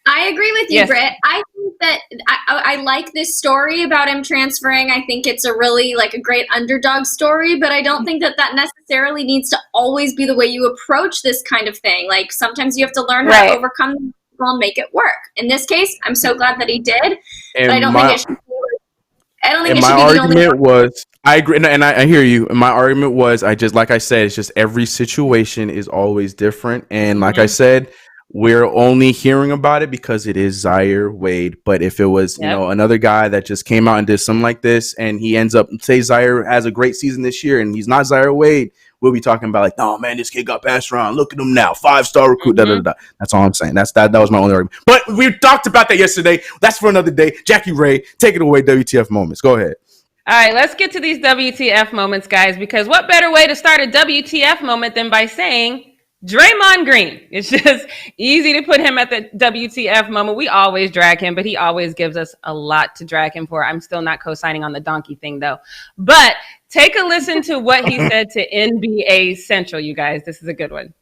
I agree with you, Britt. I think that I like this story about him transferring. I think it's a really a great underdog story, but I don't think that necessarily needs to always be the way you approach this kind of thing. Like, sometimes you have to learn how to overcome them and make it work. In this case, I'm so glad that he did, but I don't think it should be. I don't think it should be the only. I agree, and I hear you. My argument was, like I said, it's just every situation is always different, and like I said, we're only hearing about it because it is Zaire Wade. But if it was, another guy that just came out and did something like this, and he ends up, say Zaire has a great season this year, and he's not Zaire Wade, we'll be talking about like, oh man, this kid got passed around. Look at him now, 5-star recruit. Da, da, da, da. That's all I'm saying. That was my only argument. But we talked about that yesterday. That's for another day. Jackie Ray, take it away. WTF moments. Go ahead. All right, let's get to these WTF moments, guys, because what better way to start a WTF moment than by saying Draymond Green? It's just easy to put him at the WTF moment. We always drag him, but he always gives us a lot to drag him for. I'm still not co-signing on the donkey thing, though. But take a listen to what he said to NBA Central, you guys. This is a good one.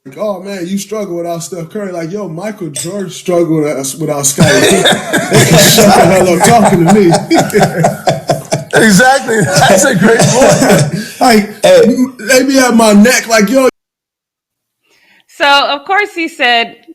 Like, oh man, you struggle without Steph Curry. Like, yo, Michael Jordan struggled without Scottie. They can shut the hell up talking to me. Exactly. That's a great point. Like, they be at my neck like, yo. So, of course, he said,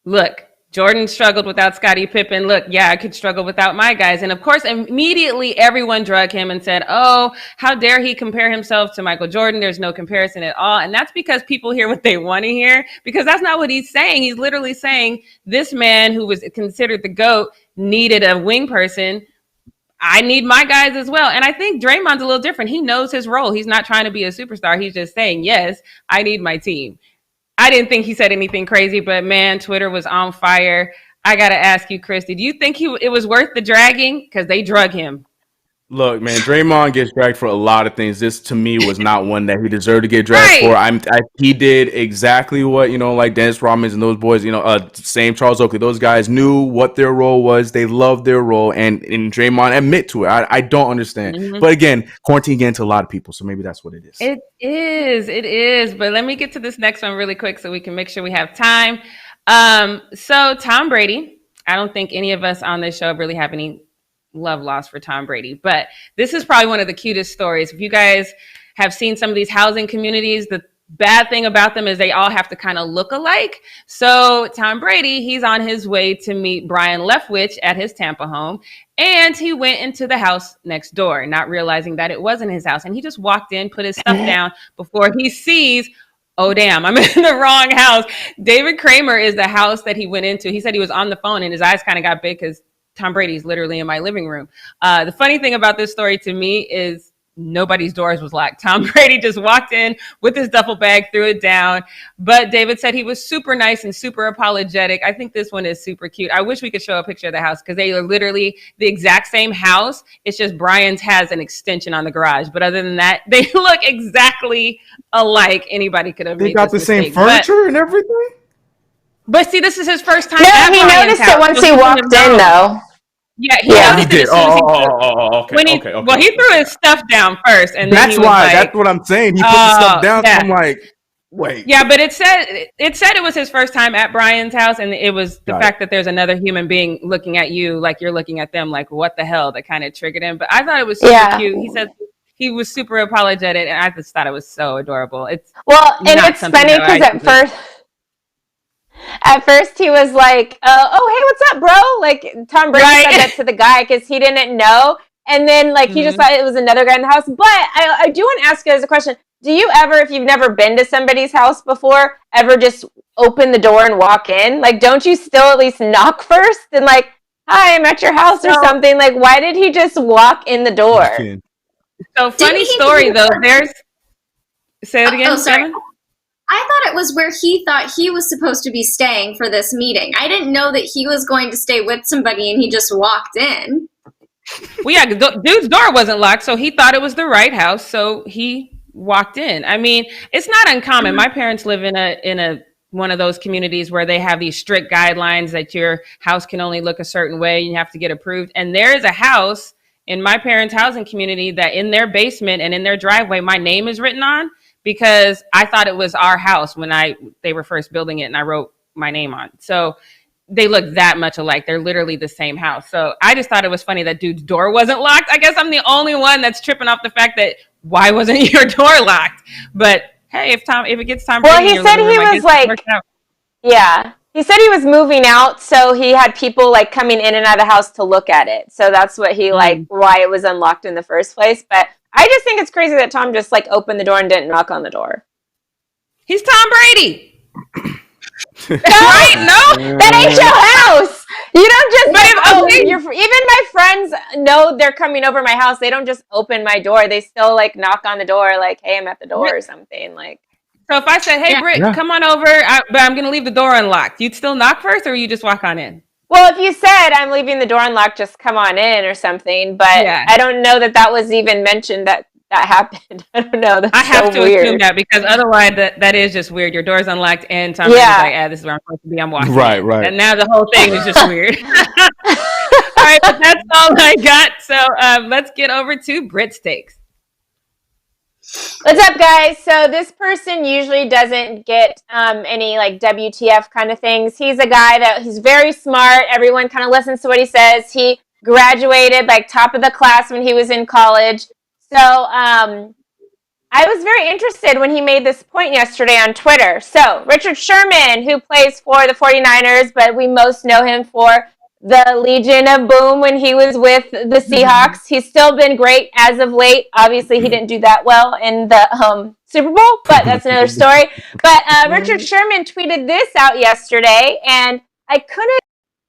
look, Jordan struggled without Scottie Pippen. Look, yeah, I could struggle without my guys. And of course, immediately everyone drug him and said, oh, how dare he compare himself to Michael Jordan? There's no comparison at all. And that's because people hear what they want to hear, because that's not what he's saying. He's literally saying this man who was considered the GOAT needed a wing person. I need my guys as well. And I think Draymond's a little different. He knows his role. He's not trying to be a superstar. He's just saying, yes, I need my team. I didn't think he said anything crazy, but man, Twitter was on fire. I got to ask you, Chris, did you think it was worth the dragging? Because they drug him. Look, man, Draymond gets dragged for a lot of things. This, to me, was not one that he deserved to get dragged for. He did exactly what, like Dennis Rodman and those boys, same Charles Oakley. Those guys knew what their role was. They loved their role, and Draymond admit to it. I don't understand. But again, quarantine getting to a lot of people, so maybe that's what it is. It is. But let me get to this next one really quick so we can make sure we have time. So Tom Brady, I don't think any of us on this show really have any love lost for Tom Brady, but this is probably one of the cutest stories. If you guys have seen some of these housing communities, the bad thing about them is they all have to kind of look alike. So Tom Brady, he's on his way to meet Brian Leftwich at his Tampa home, and he went into the house next door, not realizing that it wasn't his house. And he just walked in, put his stuff down before he sees, oh, damn, I'm in the wrong house. David Kramer is the house that he went into. He said he was on the phone and his eyes kind of got big because Tom Brady's literally in my living room. The funny thing about this story to me is nobody's doors was locked. Tom Brady just walked in with his duffel bag, threw it down. But David said he was super nice and super apologetic. I think this one is super cute. I wish we could show a picture of the house because they are literally the exact same house. It's just Brian's has an extension on the garage. But other than that, they look exactly alike. Anybody could have made They got the same furniture and everything? But see, this is his first time. No, at he Brian's noticed house. it once he walked in, though. Yeah, he did. Okay. Well, he threw his stuff down first, and that's then why. That's what I'm saying. He put the stuff down. Yeah. So I'm like, wait. Yeah, but it said it was his first time at Brian's house, and it was the fact that there's another human being looking at you like you're looking at them, like what the hell, that kind of triggered him. But I thought it was super cute. He said he was super apologetic, and I just thought it was so adorable. And it's funny because at first he was like, oh, hey, what's up, bro? Like, Tom Brady said that to the guy because he didn't know. And then, like, he just thought it was another guy in the house. But I do want to ask you guys a question. Do you ever, if you've never been to somebody's house before, ever just open the door and walk in? Like, don't you still at least knock first? And like, hi, I'm at your house or something. Like, why did he just walk in the door? So, funny story, though. Say it again, oh, sorry. Sherman? I thought it was where he thought he was supposed to be staying for this meeting. I didn't know that he was going to stay with somebody and he just walked in. Well, yeah, dude's door wasn't locked, so he thought it was the right house, so he walked in. I mean, it's not uncommon. My parents live in a one of those communities where they have these strict guidelines that your house can only look a certain way. You have to get approved. And there is a house in my parents' housing community that in their basement and in their driveway, my name is written on, because I thought it was our house when they were first building it and I wrote my name on. So they look that much alike. They're literally the same house. So I just thought it was funny that dude's door wasn't locked. I guess I'm the only one that's tripping off the fact that why wasn't your door locked? But hey, if it gets Tom Brady, well, he said he was like, yeah, He said he was moving out, so he had people like coming in and out of the house to look at it. So that's what he like why it was unlocked in the first place. But I just think it's crazy that Tom just like opened the door and didn't knock on the door. He's Tom Brady. Right? No, that ain't your house. You don't just even my friends know they're coming over my house. They don't just open my door. They still like knock on the door like, hey, I'm at the door or something like. So if I said, hey, Britt, come on over, but I'm going to leave the door unlocked, you'd still knock first or you just walk on in? Well, if you said I'm leaving the door unlocked, just come on in or something. But I don't know that was even mentioned that happened. I don't know. That's I have so to assume that because otherwise that is just weird. Your door's unlocked and Tom Brady's like, this is where I'm supposed to be. I'm watching. Right. And now the whole thing is just weird. All right, but that's all I got. So let's get over to Britt's takes. What's up, guys? So this person usually doesn't get any like WTF kind of things. He's a guy that he's very smart. Everyone kind of listens to what he says. He graduated like top of the class when he was in college. So I was very interested when he made this point yesterday on Twitter. So Richard Sherman, who plays for the 49ers, but we most know him for the Legion of Boom when he was with the Seahawks. He's still been great as of late. Obviously, he didn't do that well in the Super Bowl, but that's another story. But Richard Sherman tweeted this out yesterday, and I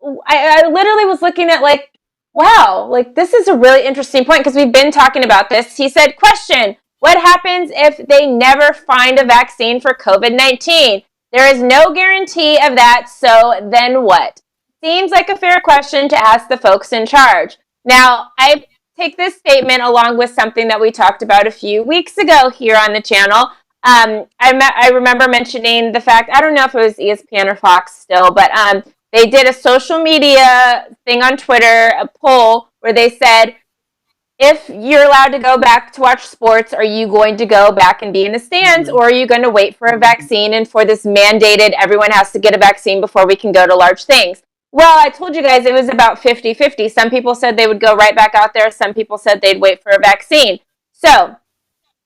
literally was looking at like, wow, like this is a really interesting point because we've been talking about this. He said, question, what happens if they never find a vaccine for COVID-19? There is no guarantee of that, so then what? Seems like a fair question to ask the folks in charge. Now, I take this statement along with something that we talked about a few weeks ago here on the channel. I remember mentioning the fact, I don't know if it was ESPN or Fox still, but they did a social media thing on Twitter, a poll where they said, if you're allowed to go back to watch sports, are you going to go back and be in the stands, or are you going to wait for a vaccine and for this mandated everyone has to get a vaccine before we can go to large things? Well, I told you guys it was about 50-50. Some people said they would go right back out there. Some people said they'd wait for a vaccine. So,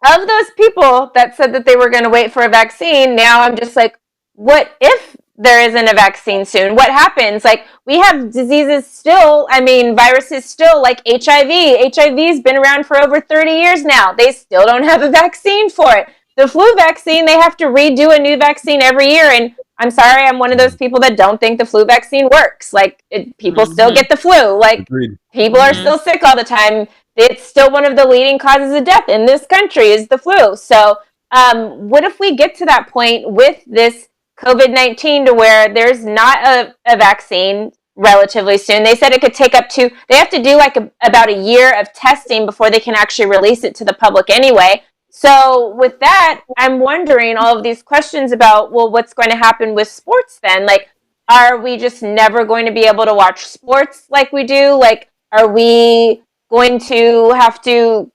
of those people that said that they were going to wait for a vaccine, now I'm just like, what if there isn't a vaccine soon? What happens? Like, we have diseases still, viruses still, like HIV. HIV's been around for over 30 years now. They still don't have a vaccine for it. The flu vaccine, they have to redo a new vaccine every year, and I'm sorry, I'm one of those people that don't think the flu vaccine works. Like, people still get the flu. Like, people are still sick all the time. It's still one of the leading causes of death in this country is the flu. So, what if we get to that point with this COVID-19 to where there's not a vaccine relatively soon? They said it could take they have to do like about a year of testing before they can actually release it to the public anyway. So with that, I'm wondering all of these questions about, well, what's going to happen with sports then? Like, are we just never going to be able to watch sports like we do? Like, are we going to have to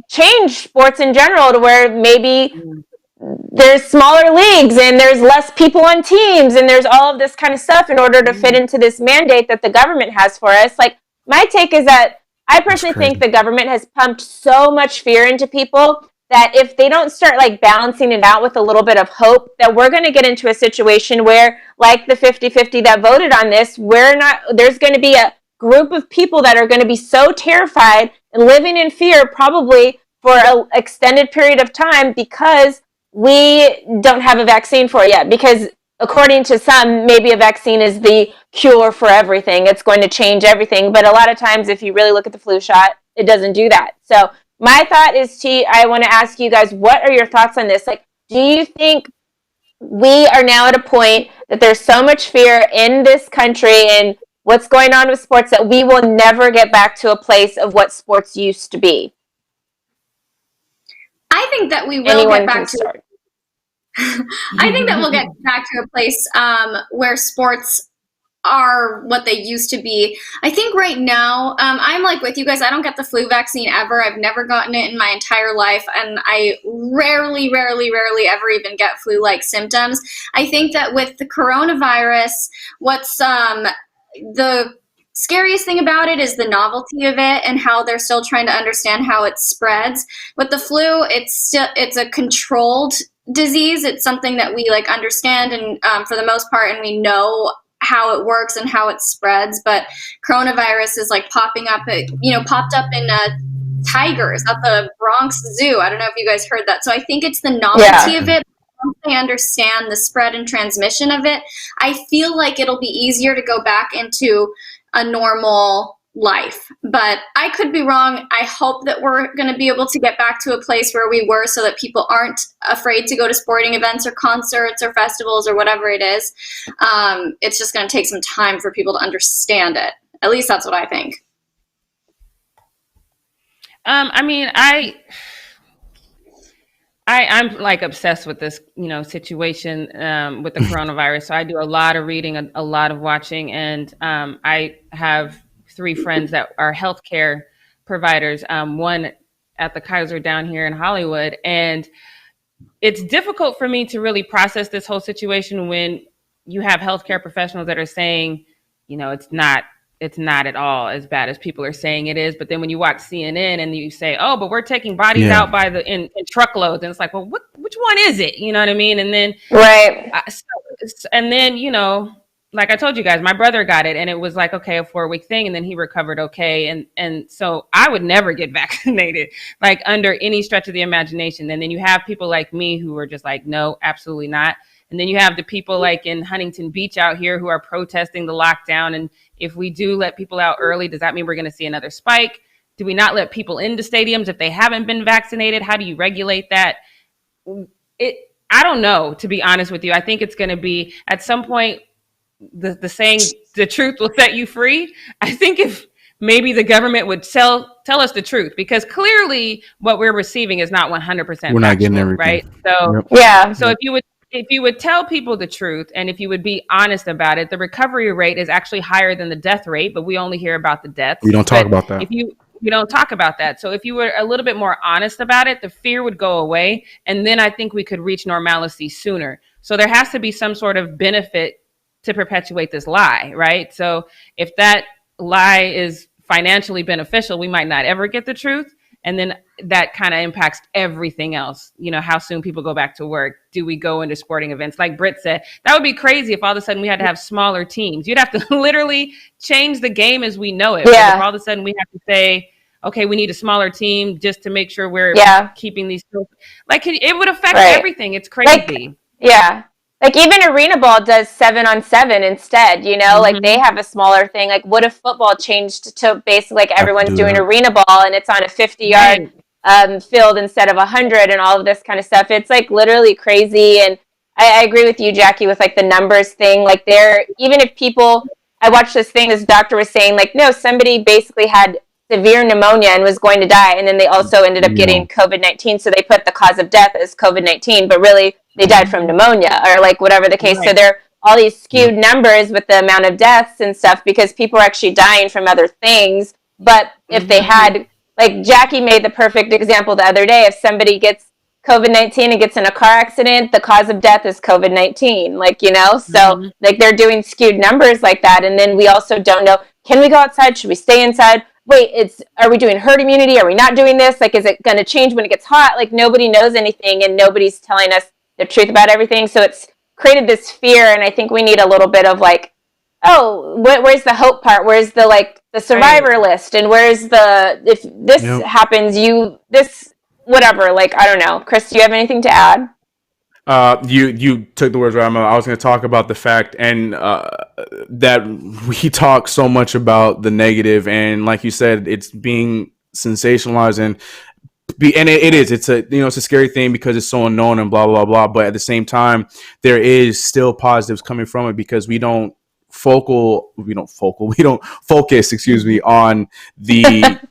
change sports in general to where maybe there's smaller leagues and there's less people on teams and there's all of this kind of stuff in order to fit into this mandate that the government has for us? Like, my take is that I personally think the government has pumped so much fear into people that if they don't start like balancing it out with a little bit of hope, that we're going to get into a situation where, like the 50-50 that voted on this, there's going to be a group of people that are going to be so terrified and living in fear probably for an extended period of time because we don't have a vaccine for it yet. Because according to some, maybe a vaccine is the cure for everything. It's going to change everything. But a lot of times, if you really look at the flu shot, it doesn't do that. So my thought is, I want to ask you guys, what are your thoughts on this? Like, do you think we are now at a point that there's so much fear in this country and what's going on with sports that we will never get back to a place of what sports used to be? I think that we will get back to I think that we'll get back to a place where sports are what they used to be. I think right now, I'm like with you guys, I don't get the flu vaccine ever. I've never gotten it in my entire life, and I rarely ever even get flu-like symptoms. I think that with the coronavirus, what's the scariest thing about it is the novelty of it and how they're still trying to understand how it spreads. With the flu, it's a controlled disease. It's something that we like understand and for the most part, and we know how it works and how it spreads. But coronavirus is like popping up, popped up in tigers at the Bronx Zoo. I don't know if you guys heard that. So I think it's the novelty of it. Once they understand the spread and transmission of it, I feel like it'll be easier to go back into a normal life. But I could be wrong. I hope that we're going to be able to get back to a place where we were so that people aren't afraid to go to sporting events or concerts or festivals or whatever it is. It's just going to take some time for people to understand it. At least that's what I think. I mean, I'm like obsessed with this, situation with the coronavirus. So I do a lot of reading, a lot of watching, and I have 3 friends that are healthcare providers. One at the Kaiser down here in Hollywood, and it's difficult for me to really process this whole situation when you have healthcare professionals that are saying, it's not at all as bad as people are saying it is. But then when you watch CNN and you say, oh, but we're taking bodies out by in truckloads. And it's like, well, which one is it? You know what I mean? And then, right. And then, like I told you guys, my brother got it and it was like, okay, a 4-week thing. And then he recovered. Okay. And so I would never get vaccinated, like under any stretch of the imagination. And then you have people like me who are just like, no, absolutely not. And then you have the people like in Huntington Beach out here who are protesting the lockdown. And if we do let people out early, does that mean we're going to see another spike? Do we not let people into stadiums if they haven't been vaccinated? How do you regulate that? I don't know, to be honest with you. I think it's going to be at some point the saying, the truth will set you free. I think if maybe the government would tell us the truth, because clearly what we're receiving is not 100% we're not getting everything. Right? So, So if you would tell people the truth and if you would be honest about it, the recovery rate is actually higher than the death rate, but we only hear about the deaths. We don't talk about that. We don't talk about that. So if you were a little bit more honest about it, the fear would go away. And then I think we could reach normalcy sooner. So there has to be some sort of benefit to perpetuate this lie, right? So if that lie is financially beneficial, we might not ever get the truth. And then that kind of impacts everything else. How soon people go back to work. Do we go into sporting events? Like Britt said, that would be crazy if all of a sudden we had to have smaller teams. You'd have to literally change the game as we know it. Yeah. If all of a sudden we have to say, okay, we need a smaller team just to make sure we're keeping these. Like it would affect everything. It's crazy. Like even arena ball does 7-on-7 instead, like they have a smaller thing. Like what if football changed to basically like everyone's doing arena ball and it's on a 50-yard field instead of 100 and all of this kind of stuff. It's like literally crazy. And I agree with you, Jackie, with like the numbers thing. Like even if people, I watched this thing, this doctor was saying like, no, somebody basically had severe pneumonia and was going to die. And then they also ended up getting COVID-19. So they put the cause of death as COVID-19, but really they died from pneumonia or like whatever the case. Right. So there are all these skewed numbers with the amount of deaths and stuff because people are actually dying from other things. But if they had, like Jackie made the perfect example the other day, if somebody gets COVID-19 and gets in a car accident, the cause of death is COVID-19, so like they're doing skewed numbers like that. And then we also don't know, can we go outside? Should we stay inside? Wait, are we doing herd immunity? Are we not doing this? Like, is it going to change when it gets hot? Like nobody knows anything and nobody's telling us the truth about everything. So it's created this fear. And I think we need a little bit of like, where's the hope part? Where's the survivor list? And where's if this happens, whatever, like, I don't know. Chris, do you have anything to add? You took the words right. I was going to talk about the fact and that we talk so much about the negative, and like you said, it's being sensationalized and it is. It's a scary thing because it's so unknown and blah blah blah. But at the same time, there is still positives coming from it because we don't focus, on the,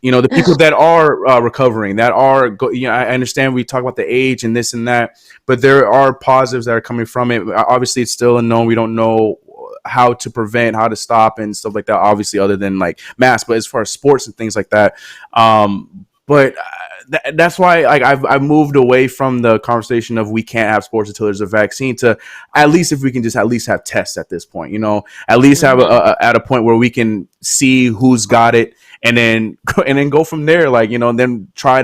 the people that are recovering, that are, I understand we talk about the age and this and that, but there are positives that are coming from it. Obviously, it's still unknown. We don't know how to prevent, how to stop and stuff like that, obviously, other than like masks, but as far as sports and things like that. But that's why I've moved away from the conversation of we can't have sports until there's a vaccine to at least if we can just at least have tests at this point, at least have at a point where we can see who's got it and then go from there, and then try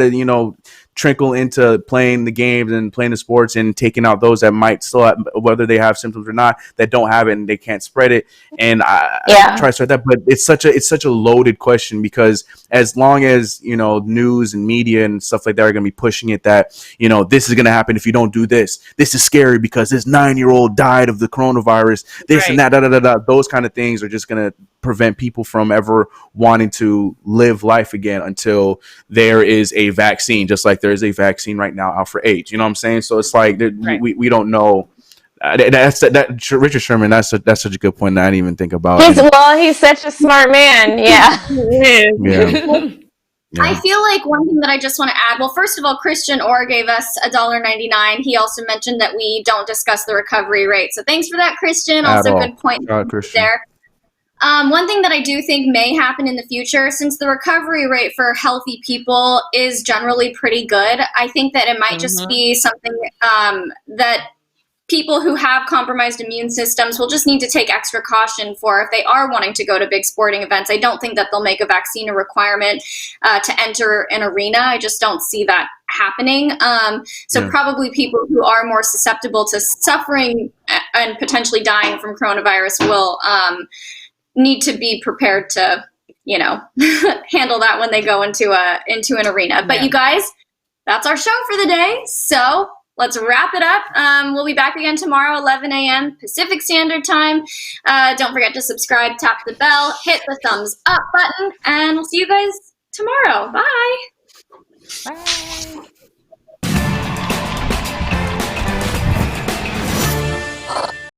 trickle into playing the games and playing the sports and taking out those that might still have, whether they have symptoms or not, that don't have it and they can't spread it. And I try to start that, but it's such a loaded question, because as long as, you know, news and media and stuff like that are going to be pushing it that, you know, this is going to happen if you don't do this. This is scary because this 9-year-old died of the coronavirus. This and that, those kind of things are just going to prevent people from ever wanting to live life again until there is a vaccine, just like there is a vaccine right now out for AIDS. You know what I'm saying? So it's like we don't know. Richard Sherman, that's such a good point that I didn't even think about. He's such a smart man. Yeah. I feel like one thing that I just want to add, well, first of all, Christian Orr gave us $1.99. He also mentioned that we don't discuss the recovery rate. So thanks for that, Christian. Also good point there. One thing that I do think may happen in the future, since the recovery rate for healthy people is generally pretty good, I think that it might just be something that people who have compromised immune systems will just need to take extra caution for if they are wanting to go to big sporting events. I don't think that they'll make a vaccine a requirement to enter an arena. I just don't see that happening. Probably people who are more susceptible to suffering and potentially dying from coronavirus will need to be prepared to, you know, handle that when they go into an arena. But you guys, that's our show for the day. So let's wrap it up. We'll be back again tomorrow, 11 a.m. Pacific Standard Time. Don't forget to subscribe, tap the bell, hit the thumbs up button, and we'll see you guys tomorrow. Bye. Bye.